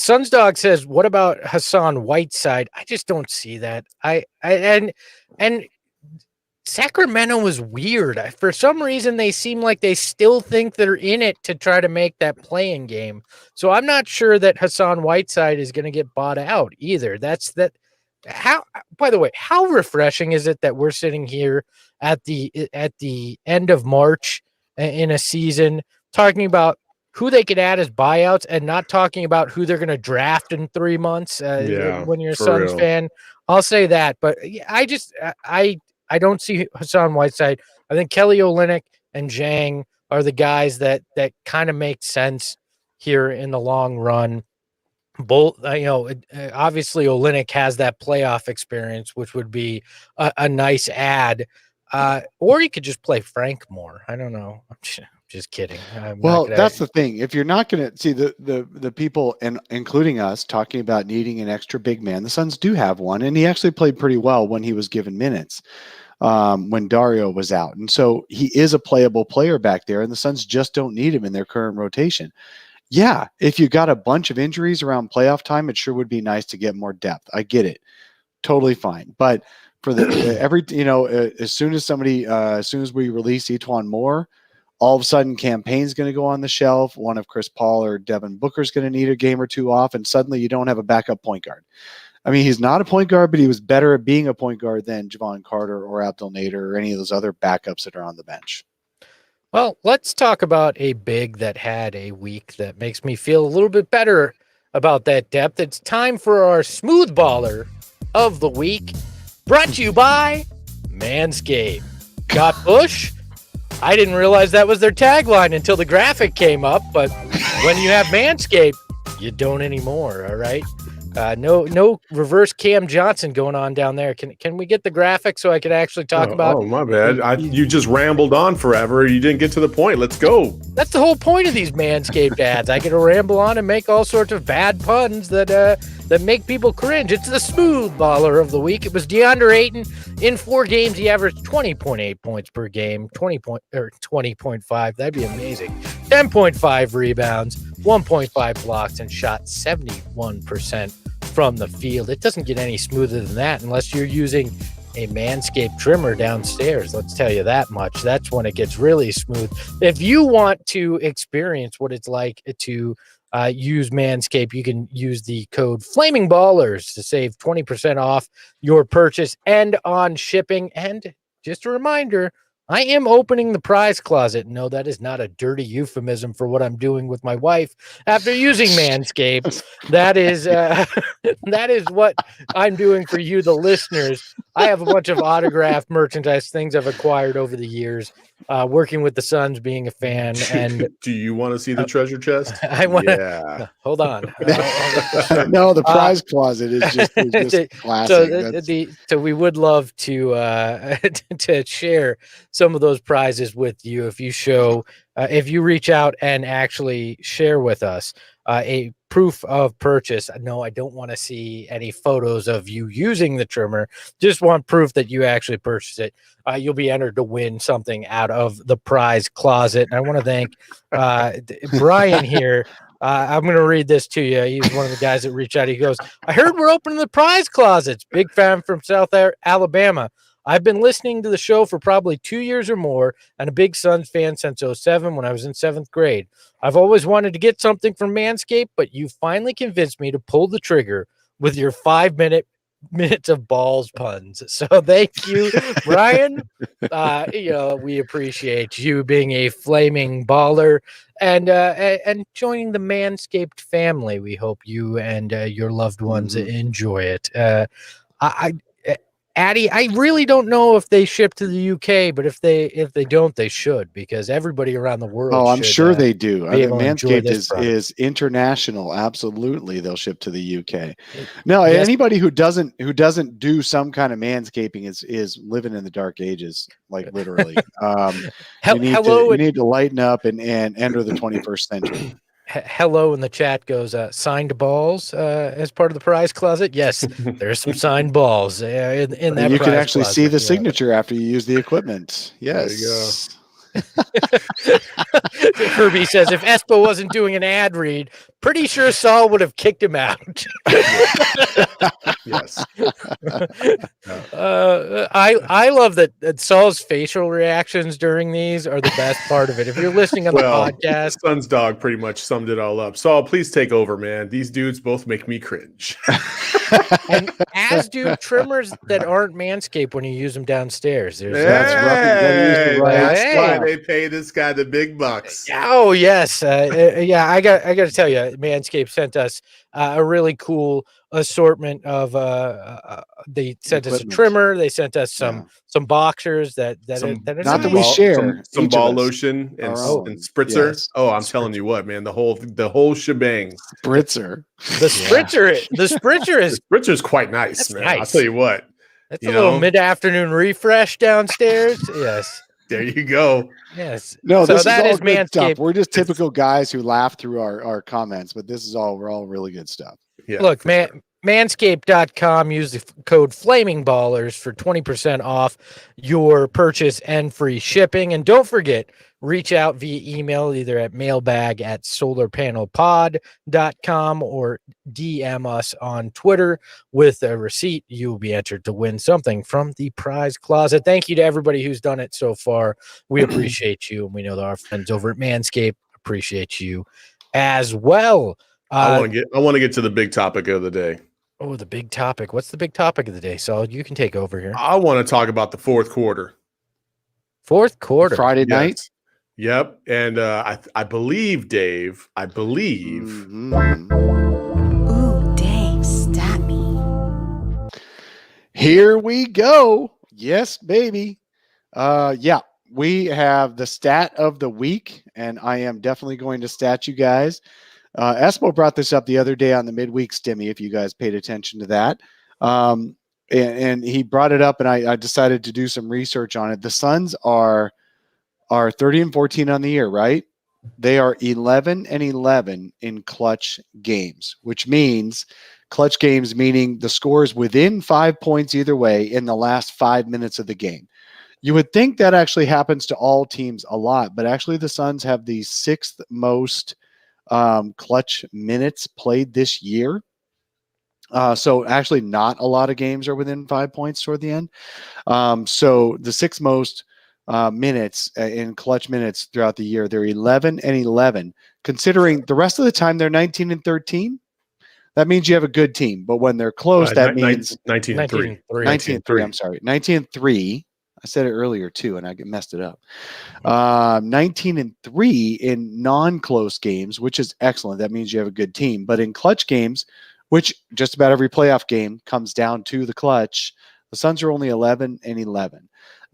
Suns Dog says, "What about Hassan Whiteside?" I just don't see that. And Sacramento was weird. For some reason, they seem like they still think they're in it to try to make that play-in game. So I'm not sure that Hassan Whiteside is going to get bought out either. By the way, how refreshing is it that we're sitting here at the end of March in a season talking about who they could add as buyouts and not talking about who they're going to draft in 3 months when you're a Suns fan. I'll say that, but I don't see Hassan Whiteside. I think Kelly Olynyk and Zhang are the guys that kind of make sense here in the long run. both, obviously Olynyk has that playoff experience, which would be a nice add. Or you could just play Frank more. I don't know. I'm just kidding. Well, that's the thing. If you're not going to see the people, and including us, talking about needing an extra big man, the Suns do have one, and he actually played pretty well when he was given minutes when Dario was out. And so he is a playable player back there, and the Suns just don't need him in their current rotation. Yeah, if you got a bunch of injuries around playoff time, it sure would be nice to get more depth. I get it. Totally fine. But for the as soon as we release Etuan Moore, all of a sudden campaign's going to go on the shelf. One of Chris Paul or Devin Booker's going to need a game or two off, and suddenly you don't have a backup point guard. I mean, he's not a point guard, but he was better at being a point guard than Javon Carter or Abdel Nader or any of those other backups that are on the bench. Well, let's talk about a big that had a week that makes me feel a little bit better about that depth. It's time for our smooth baller of the week, brought to you by Manscaped. Got Bush? I didn't realize that was their tagline until the graphic came up, but when you have Manscaped, you don't anymore, all right? No reverse Cam Johnson going on down there. Can we get the graphic so I can actually talk about? Oh, my bad. You just rambled on forever. You didn't get to the point. Let's go. That's the whole point of these Manscaped ads. I get to ramble on and make all sorts of bad puns that make people cringe. It's the smooth baller of the week. It was DeAndre Ayton. In 4 games, he averaged 20.8 points per game, 20.5. That'd be amazing. 10.5 rebounds, 1.5 blocks, and shot 71% from the field. It doesn't get any smoother than that unless you're using a Manscaped trimmer downstairs. Let's tell you that much. That's when it gets really smooth. If you want to experience what it's like to use Manscaped, you can use the code Flaming Ballers to save 20% off your purchase and on shipping. And just a reminder, I am opening the prize closet. No, that is not a dirty euphemism for what I'm doing with my wife after using Manscaped. That is that is what I'm doing for you, the listeners. I have a bunch of autographed merchandise, things I've acquired over the years, working with the Suns, being a fan. And do you want to see the treasure chest? I want to. Yeah. Hold on. No, the prize closet is just classic. So we would love to to share some of those prizes with you if you reach out and actually share with us a proof of purchase. No, I don't want to see any photos of you using the trimmer. Just want proof that you actually purchased it. You'll be entered to win something out of the prize closet. And I want to thank Brian here. I'm going to read this to you. He's one of the guys that reached out. He goes, I heard we're opening the prize closets. Big fan from South Alabama. I've been listening to the show for probably 2 years or more, and a big Suns fan since 2007 when I was in 7th grade. I've always wanted to get something from Manscaped, but you finally convinced me to pull the trigger with your 5 minutes of balls puns. So thank you, Brian. We appreciate you being a flaming baller and joining the Manscaped family. We hope you and your loved ones enjoy it. Addy, I really don't know if they ship to the UK, but if they don't, they should, because everybody around the world. Oh, I'm sure they do. I mean, Manscaped is international. Absolutely, they'll ship to the UK. No, yes. Anybody who doesn't do some kind of manscaping is living in the dark ages, like literally. You need to lighten up and enter the 21st century. Hello in the chat goes signed balls as part of the prize closet. Yes, there's some signed balls in that. You can actually see the signature after you use the equipment. Yes. There you go. Kirby says if Espo wasn't doing an ad read, pretty sure Saul would have kicked him out. Yes. I love that Saul's facial reactions during these are the best part of it. If you're listening on the podcast, Sun's dog pretty much summed it all up. Saul, please take over, man. These dudes both make me cringe. And as do trimmers that aren't Manscaped when you use them downstairs. That's why they pay this guy the big bucks. Oh yes, I got to tell you, Manscaped sent us a really cool assortment of they sent us a trimmer, they sent us some boxers that are not that nice. we share some each of ball us. lotion and Our own. spritzer. Yes. Oh, I'm telling you what, man, the whole shebang. Spritzer. The spritzer, the spritzer is quite nice, that's man. nice. I'll tell you what. That's a little mid-afternoon refresh downstairs. Yes. There you go. Yes. No, so this that is all is good stuff. Manscaped. We're just typical guys who laugh through our comments, but we're all really good stuff. Yeah. Look, man, sure. Manscaped.com, use the code FlamingBallers for 20% off your purchase and free shipping. And don't forget, reach out via email either at mailbag@solarpanelpod.com or DM us on Twitter with a receipt. You will be entered to win something from the prize closet. Thank you to everybody who's done it so far. We appreciate you, and we know that our friends over at Manscaped appreciate you as well. I want to get to the big topic of the day. Oh, the big topic. What's the big topic of the day, Saul? You can take over here. I want to talk about the fourth quarter. Fourth quarter. Friday night? Yep. And I believe, Dave, Mm-hmm. Ooh, Dave, stat me. Here we go. Yes, baby. Yeah, we have the stat of the week, and I am definitely going to stat you guys. Espo brought this up the other day on the midweek stimmy, if you guys paid attention to that. And he brought it up, and I decided to do some research on it. The Suns are 30-14 on the year, right? They are 11-11 in clutch games, which means clutch games, meaning the score is within 5 points either way in the last 5 minutes of the game. You would think that actually happens to all teams a lot, but actually the Suns have the 6th most clutch minutes played this year. So actually not a lot of games are within 5 points toward the end. So the 6th most minutes in clutch minutes throughout the year, they're 11-11. Considering the rest of the time they're 19-13, that means you have a good team. But when they're close, that means 19-3. 19-3. I'm sorry, 19-3. I said it earlier too, and I messed it up. 19-3 in non-close games, which is excellent. That means you have a good team. But in clutch games, which just about every playoff game comes down to the clutch, the Suns are only 11-11.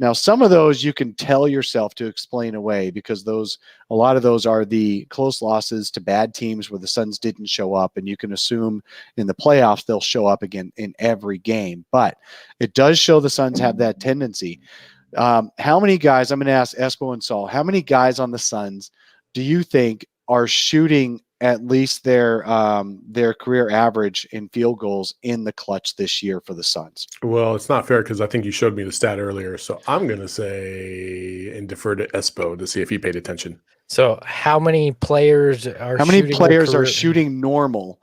Now, some of those you can tell yourself to explain away because a lot of those are the close losses to bad teams where the Suns didn't show up, and you can assume in the playoffs they'll show up again in every game. But it does show the Suns have that tendency. How many guys, I'm going to ask Espo and Saul, how many guys on the Suns do you think are shooting at least their career average in field goals in the clutch this year for the Suns? Well, it's not fair because I think you showed me the stat earlier. So I'm going to say and defer to Espo to see if he paid attention. So how many players are shooting normal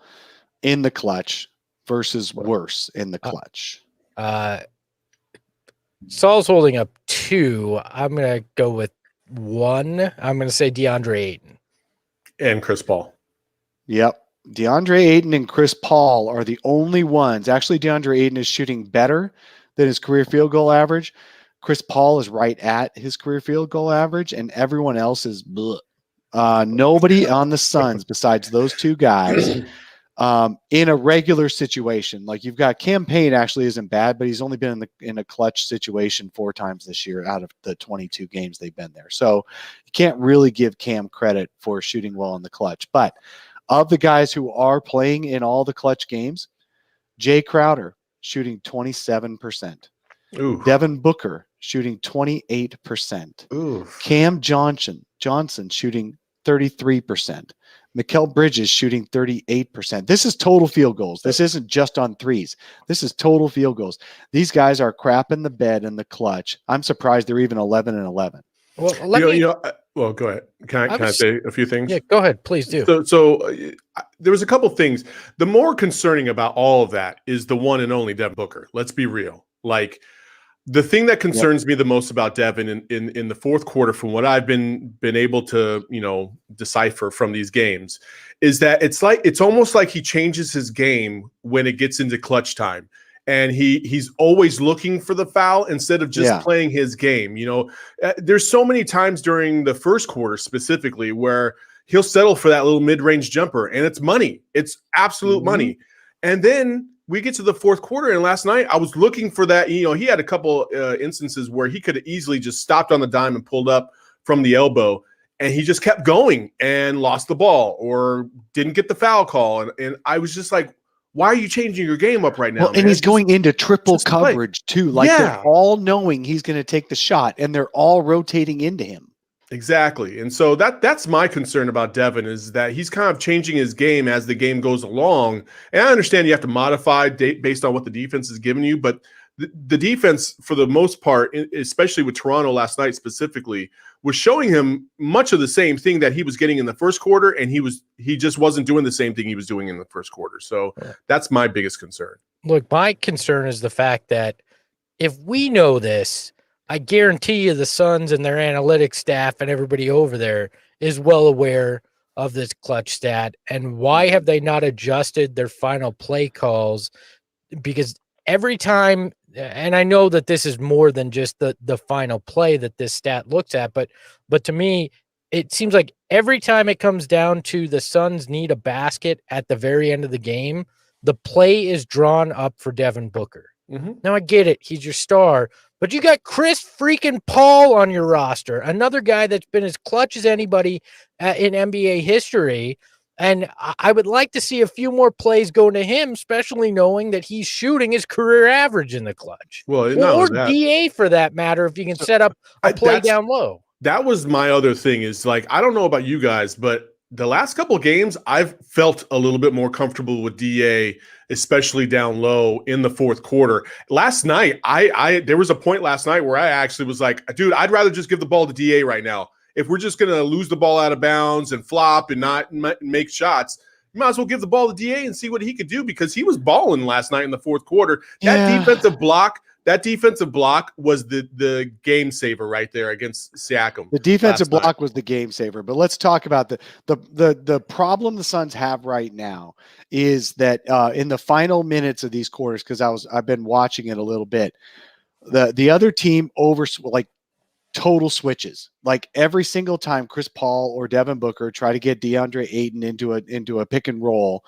in the clutch versus worse in the clutch? Saul's holding up 2. I'm going to go with 1. I'm going to say DeAndre Ayton. And Chris Paul. Yep. DeAndre Ayton and Chris Paul are the only ones. Actually, DeAndre Ayton is shooting better than his career field goal average. Chris Paul is right at his career field goal average, and everyone else is bleh. Nobody on the Suns besides those 2 guys in a regular situation. Like you've got Cam Payne actually isn't bad, but he's only been in a clutch situation 4 times this year out of the 22 games they've been there. So you can't really give Cam credit for shooting well in the clutch. But of the guys who are playing in all the clutch games, Jay Crowder shooting 27%. Ooh. Devin Booker shooting 28%. Ooh. Cam Johnson shooting 33%. Mikal Bridges shooting 38%. This is total field goals. This isn't just on threes. This is total field goals. These guys are crapping the bed in the clutch. I'm surprised they're even 11-11. Well, well, go ahead. Can I say a few things? Yeah, go ahead. Please do. So there was a couple things. The more concerning about all of that is the one and only Devin Booker. Let's be real. Like the thing that concerns me the most about Devin in the fourth quarter, from what I've been able to, decipher from these games, is that it's almost like he changes his game when it gets into clutch time. And he's always looking for the foul instead of just playing his game. There's so many times during the first quarter specifically where he'll settle for that little mid-range jumper, and it's money. It's absolute money. And then we get to the fourth quarter, and last night I was looking for that. He had a couple instances where he could have easily just stopped on the dime and pulled up from the elbow, and he just kept going and lost the ball or didn't get the foul call. And I was just like, why are you changing your game up right now? Well, and he's going into triple coverage too. Like they're all knowing he's going to take the shot, and they're all rotating into him. Exactly. And so that's my concern about Devin, is that he's kind of changing his game as the game goes along. And I understand you have to modify based on what the defense is giving you, but the defense, for the most part, especially with Toronto last night specifically, was showing him much of the same thing that he was getting in the first quarter, and he just wasn't doing the same thing he was doing in the first quarter. So that's my biggest concern. Look, my concern is the fact that if we know this, I guarantee you the Suns and their analytics staff and everybody over there is well aware of this clutch stat. And why have they not adjusted their final play calls? Because every time, and I know that this is more than just the final play that this stat looks at, but to me, it seems like every time it comes down to the Suns need a basket at the very end of the game, the play is drawn up for Devin Booker. Mm-hmm. Now I get it. He's your star, but you got Chris freaking Paul on your roster, another guy that's been as clutch as anybody in NBA history. And I would like to see a few more plays going to him, especially knowing that he's shooting his career average in the clutch. Well, or DA for that matter, if you can set up a play down low. That was my other thing, is like, I don't know about you guys, but the last couple of games, I've felt a little bit more comfortable with DA, especially down low in the fourth quarter. Last night, there was a point last night where I actually was like, dude, I'd rather just give the ball to DA right now. If we're just going to lose the ball out of bounds and flop and not make shots, you might as well give the ball to DA and see what he could do, because he was balling last night in the fourth quarter. That defensive block was the game saver right there against Siakam. The defensive block was the game saver. But let's talk about the problem the Suns have right now is that in the final minutes of these quarters, because I've been watching it a little bit, the other team total switches. Like every single time Chris Paul or Devin Booker try to get DeAndre Ayton into a pick and roll,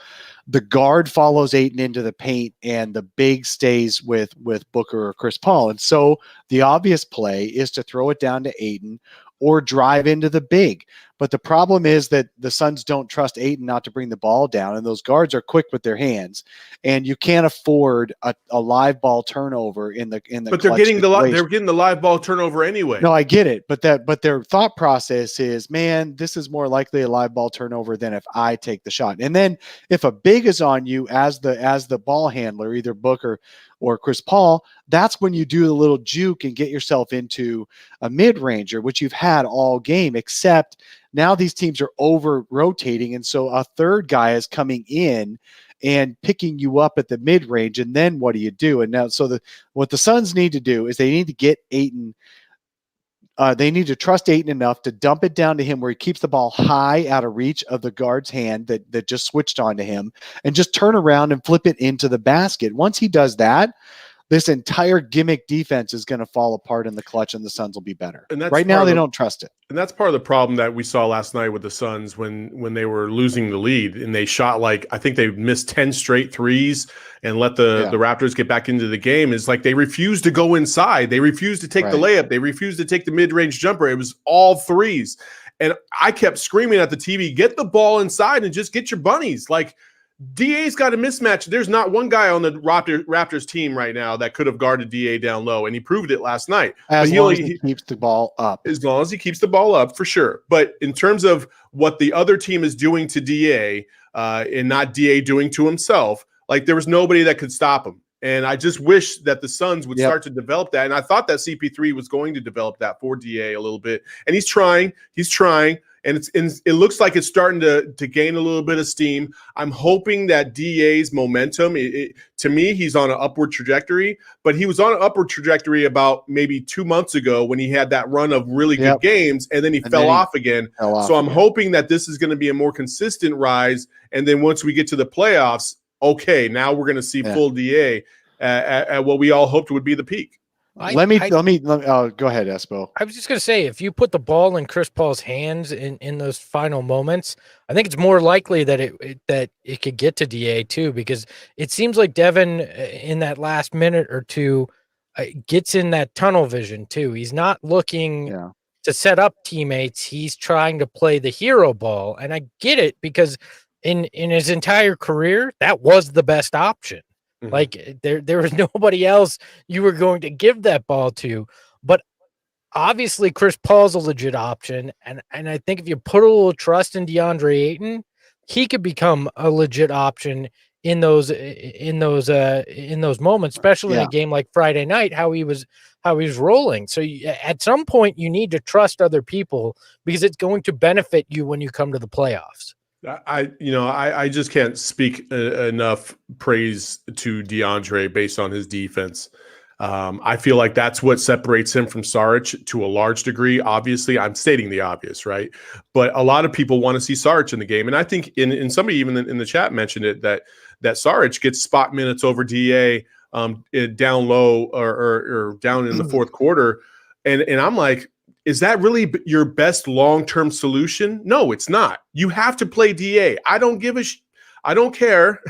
the guard follows Ayton into the paint and the big stays with Booker or Chris Paul. And so the obvious play is to throw it down to Ayton or drive into the big. But the problem is that the Suns don't trust Ayton not to bring the ball down, and those guards are quick with their hands, and you can't afford a live ball turnover in the. But they're getting the live ball turnover anyway. No, I get it, but their thought process is, man, this is more likely a live ball turnover than if I take the shot. And then if a big is on you as the ball handler, either Booker or Chris Paul, that's when you do the little juke and get yourself into a mid-ranger, which you've had all game, except now these teams are over-rotating, and so a third guy is coming in and picking you up at the mid-range, and then what do you do? And now, what the Suns need to do is they need to get Ayton they need to trust Ayton enough to dump it down to him where he keeps the ball high out of reach of the guard's hand that just switched onto him, and just turn around and flip it into the basket. Once he does that, this entire gimmick defense is going to fall apart in the clutch, and the Suns will be better. And right now, they don't trust it. And that's part of the problem that we saw last night with the Suns when they were losing the lead, and they shot I think they missed 10 straight threes and let the Raptors get back into the game. Is like they refused to go inside. They refused to take the layup. They refused to take the mid-range jumper. It was all threes. And I kept screaming at the TV, get the ball inside and just get your bunnies. Like, DA's got a mismatch. There's not one guy on the Raptors team right now that could have guarded DA down low, and he proved it last night. As long as he keeps the ball up. As long as he keeps the ball up, for sure. But in terms of what the other team is doing to DA and not DA doing to himself, like there was nobody that could stop him. And I just wish that the Suns would start to develop that. And I thought that CP3 was going to develop that for DA a little bit. And he's trying. And it looks like it's starting to gain a little bit of steam. I'm hoping that DA's momentum, to me, he's on an upward trajectory, but he was on an upward trajectory about maybe 2 months ago when he had that run of really good games, and then he fell off again. So I'm hoping that this is going to be a more consistent rise. And then once we get to the playoffs, okay, now we're going to see full DA at what we all hoped would be the peak. Let me go ahead, Espo. I was just going to say, if you put the ball in Chris Paul's hands in those final moments, I think it's more likely that it could get to DA too, because it seems like Devin in that last minute or two gets in that tunnel vision too. He's not looking to set up teammates. He's trying to play the hero ball. And I get it, because in his entire career, that was the best option. Mm-hmm. Like there was nobody else you were going to give that ball to. But obviously Chris Paul's a legit option. And I think if you put a little trust in DeAndre Ayton, he could become a legit option in those moments, especially in a game like Friday night, how he was rolling. So at some point you need to trust other people, because it's going to benefit you when you come to the playoffs. I just can't speak enough praise to DeAndre based on his defense. I feel like that's what separates him from Saric to a large degree. Obviously, I'm stating the obvious, right? But a lot of people want to see Saric in the game. And I think in somebody even in the chat mentioned it, that Saric gets spot minutes over DA down low or down in the fourth quarter. And I'm like, is that really your best long-term solution? No, it's not. You have to play DA. I don't give a I don't care.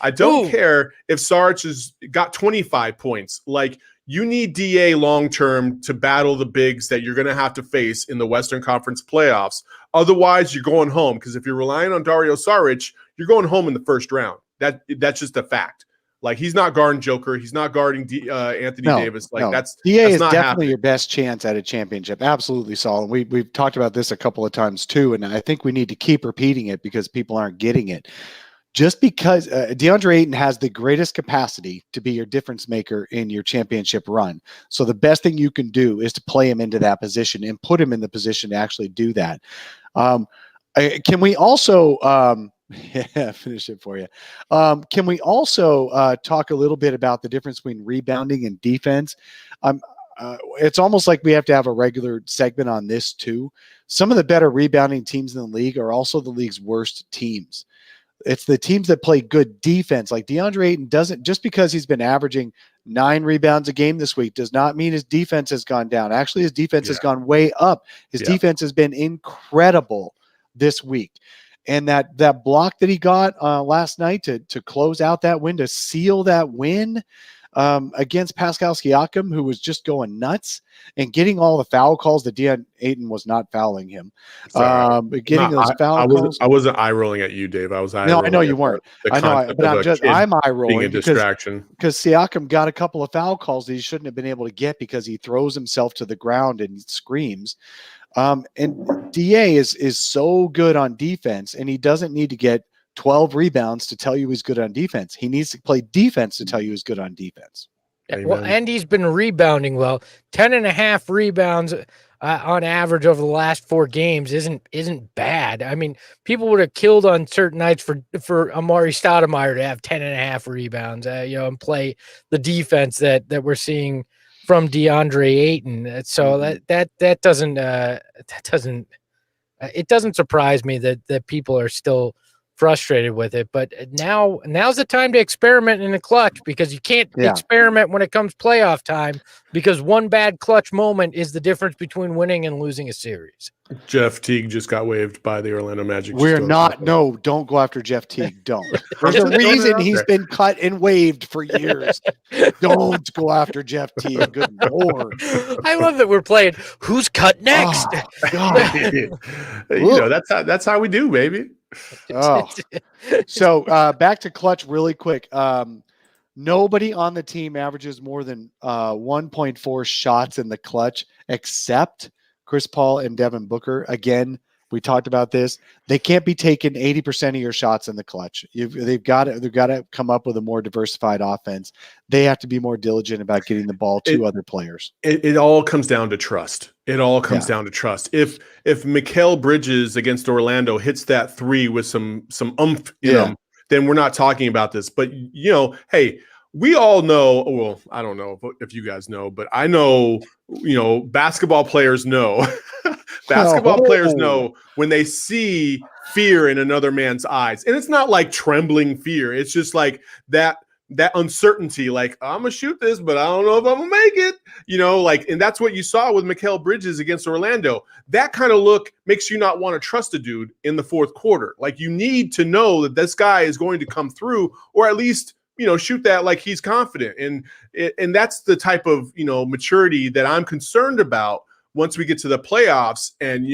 I don't care if Saric has got 25 points. Like, you need DA long-term to battle the bigs that you're going to have to face in the Western Conference playoffs. Otherwise, you're going home, because if you're relying on Dario Saric, you're going home in the first round. That's just a fact. Like, he's not guarding Joker. He's not guarding Anthony Davis. Like, that's DA is not definitely happening. your best chance at a championship. Absolutely, Saul. We've talked about this a couple of times too, and I think we need to keep repeating it because people aren't getting it. Just because DeAndre Ayton has the greatest capacity to be your difference maker in your championship run. So the best thing you can do is to play him into that position and put him in the position to actually do that. Can we also finish it for you? Can we also talk a little bit about the difference between rebounding and defense? It's almost like we have to have a regular segment on this too. Some of the better rebounding teams in the league are also the league's worst teams. It's the teams that play good defense. Like, DeAndre Ayton doesn't, just because he's been averaging 9 rebounds a game this week, does not mean his defense has gone down. Actually, his defense has gone way up. His defense has been incredible this week. And that block that he got last night to close out that win, to seal that win against Pascal Siakam, who was just going nuts, and getting all the foul calls that DeAndre Ayton was not fouling him. Getting those foul calls. I wasn't eye rolling at you, Dave. I was eye rolling. No, I know you weren't. I know, but I'm eye rolling being a distraction because Siakam got a couple of foul calls that he shouldn't have been able to get because he throws himself to the ground and screams. And DA is so good on defense, and he doesn't need to get 12 rebounds to tell you he's good on defense. He needs to play defense to tell you he's good on defense. Well, and he's been rebounding well. 10.5 rebounds on average over the last 4 games isn't bad. I mean, people would have killed on certain nights for Amari Stoudemire to have 10.5 rebounds, and play the defense that we're seeing from DeAndre Ayton. So that doesn't surprise me that people are still frustrated with it. But now's the time to experiment in the clutch, because you can't experiment when it comes playoff time, because one bad clutch moment is the difference between winning and losing a series. Jeff Teague just got waived by the Orlando Magic. Don't go after Jeff Teague. Don't. There's a reason he's been cut and waived for years. Don't go after Jeff Teague. Good Lord. I love that we're playing Who's Cut Next. Oh, God. That's how we do, baby. Oh. So back to clutch really quick. Nobody on the team averages more than 1.4 shots in the clutch except Chris Paul and Devin Booker. Again, we talked about this. They can't be taking 80% of your shots in the clutch. They've got to come up with a more diversified offense. They have to be more diligent about getting the ball to other players. It all comes down to trust. It all comes down to trust. If Mikal Bridges against Orlando hits that 3 with some oomph in him, then we're not talking about this. But hey, we all know. Well, I don't know if you guys know, but I know. Basketball players know. Basketball players know when they see fear in another man's eyes, and it's not like trembling fear. It's just like that that uncertainty, like I'm gonna shoot this, but I don't know if I'm gonna make it, like, and that's what you saw with Mikal Bridges against Orlando. That kind of look makes you not want to trust a dude in the fourth quarter. Like, you need to know that this guy is going to come through, or at least, shoot that like he's confident. And that's the type of, maturity that I'm concerned about once we get to the playoffs. And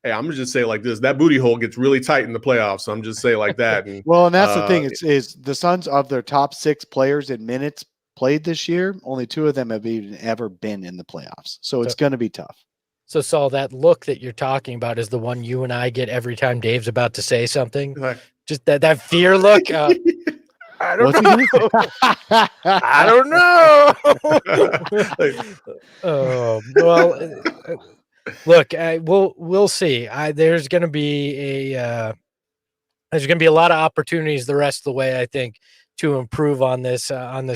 Hey, I'm gonna just say it like this: that booty hole gets really tight in the playoffs. So I'm just saying like that. And, and that's the thing. Is the Suns, of their top 6 players in minutes played this year, only 2 of them have even ever been in the playoffs. So it's going to be tough. So, Saul, that look that you're talking about is the one you and I get every time Dave's about to say something. Like, just that fear look. I don't know. I don't know. Look, we'll see. There's going to be a lot of opportunities the rest of the way, I think, to improve on this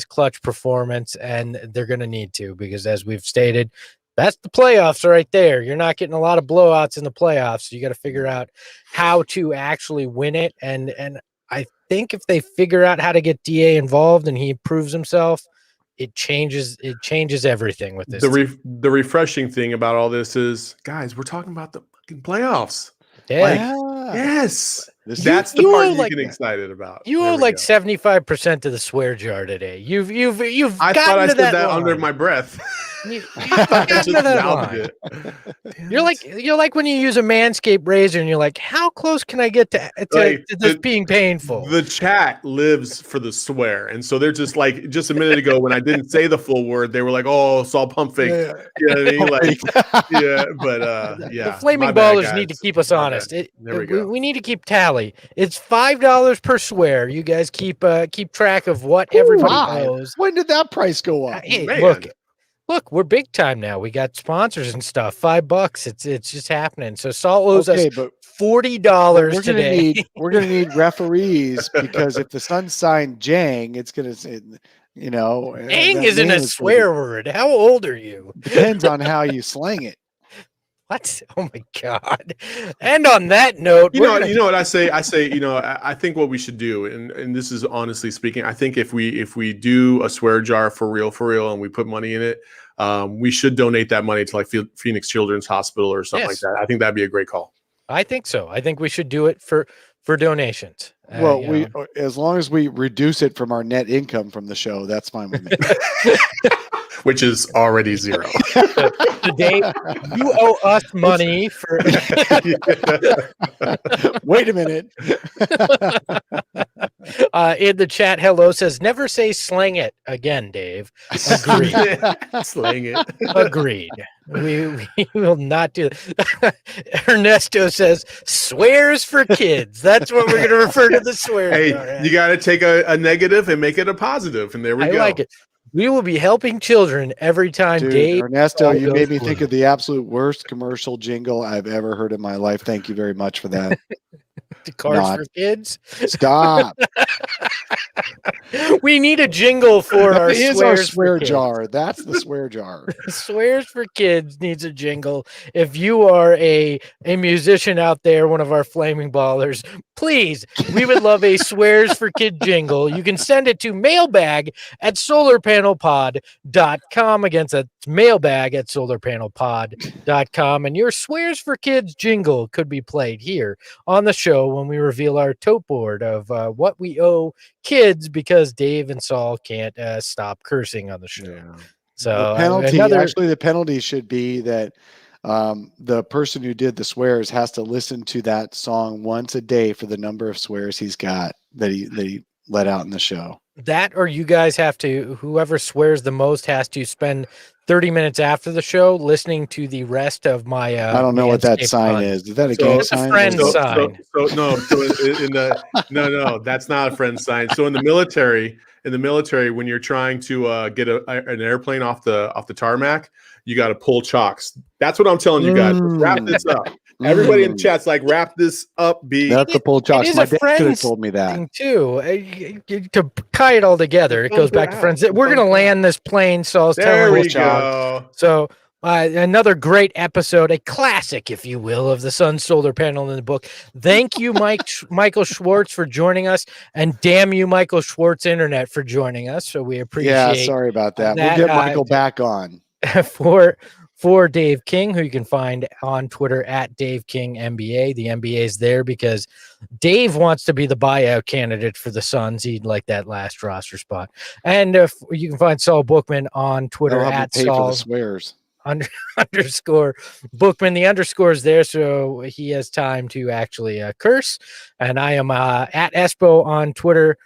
clutch performance, and they're going to need to, because as we've stated, that's the playoffs right there. You're not getting a lot of blowouts in the playoffs. So you got to figure out how to actually win it, and I think if they figure out how to get DA involved and he proves himself, it changes everything with this. The refreshing thing about all this is, guys, we're talking about the fucking playoffs. Yeah. Yes. That's the part you get excited about. You owe like 75% to the swear jar today. You've I thought I said that under my breath. You've gotten to that line. You're like when you use a Manscaped razor and you're like, how close can I get to this being painful? The chat lives for the swear, and so they're just like, just a minute ago when I didn't say the full word, they were like, "Oh, Saul pump fake." Yeah. You know what I mean? Like, The flaming ballers need to keep us honest. We need to keep tally. It's $5 per swear. You guys keep track of what everybody owes. When did that price go up? Hey, look, we're big time now. We got sponsors and stuff. $5. It's just happening. So Saul owes us $40 today. We're gonna need referees, because if the Suns sign Jang, it's gonna say, Jang isn't a swear word. How old are you? Depends on how you slang it. What? Oh my God! And on that note, you know what I say? I think what we should do, and this is honestly speaking, I think if we do a swear jar for real, and we put money in it, we should donate that money to like Phoenix Children's Hospital or something like that. I think that'd be a great call. I think so. I think we should do it for donations. Well, as long as we reduce it from our net income from the show, that's fine with me. Which is already zero. Today, you owe us money for. Wait a minute. In the chat, hello says, never say slang it again, Dave. Agreed. Slang it. Agreed. We will not do that. Ernesto says, swears for kids. That's what we're going to refer to the swear. Hey, you got to take a negative and make it a positive, and there we go. I like it. We will be helping children every time. Dude, Dave. Ernesto, you made me think of the absolute worst commercial jingle I've ever heard in my life. Thank you very much for that. The Cars for Kids. Stop. We need a jingle for our swear jar. That's the swear jar. Swears for Kids needs a jingle. If you are a musician out there, one of our flaming ballers, please, we would love a Swears for Kid jingle. You can send it to mailbag@solarpanelpod.com. Again, that's mailbag@solarpanelpod.com. And your Swears for Kids jingle could be played here on the show when we reveal our tote board of what we owe kids, because Dave and Saul can't stop cursing on the show. Yeah. So the penalty should be that the person who did the swears has to listen to that song once a day for the number of swears he's got that he let out in the show. That, or you guys have to, whoever swears the most has to spend 30 minutes after the show listening to the rest of my I don't know what that sign is. Is that a gang sign? A friend sign. No, that's not a friend sign. So in the military, when you're trying to get an airplane off the tarmac, you got to pull chocks. That's what I'm telling you guys. Wrap this up. Everybody in the chat's like, wrap this up, B. That's the pull chocks. My dad could have told me that too. To tie it all together, it goes back to friends. We're gonna land this plane, so I was telling you. So Another great episode, a classic, if you will, of the Sun Solar Panel in the book. Thank you, Michael Schwartz, for joining us, and damn you, Michael Schwartz Internet, for joining us. So we appreciate. Yeah, sorry about that. We'll get Michael back on. For Dave King, who you can find on Twitter at Dave King NBA. The NBA is there because Dave wants to be the buyout candidate for the Suns. He'd like that last roster spot. And you can find Saul Bookman on Twitter at Saul swears. Underscore Bookman. The underscore is there, so he has time to actually curse. And I am at Espo on Twitter.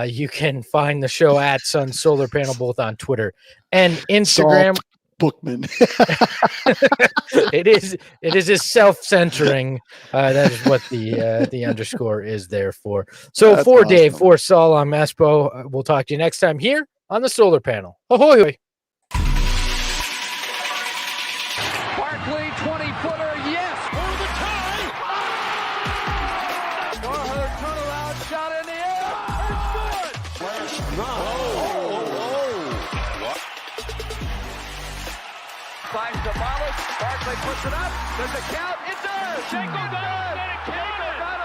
You can find the show at Sun Solar Panel both on Twitter and Instagram. Saul Bookman. It is as self-centering. That is what the underscore is there for. So that's for awesome. Dave, for Saul, I'm Espo. We'll talk to you next time here on the Solar Panel. Ahoy! Barkley, 20-footer, yes, for the tie. Her turnaround shot in the air. It's good. Last finds the Barkley puts it up. There's a count. It does. Shango got it.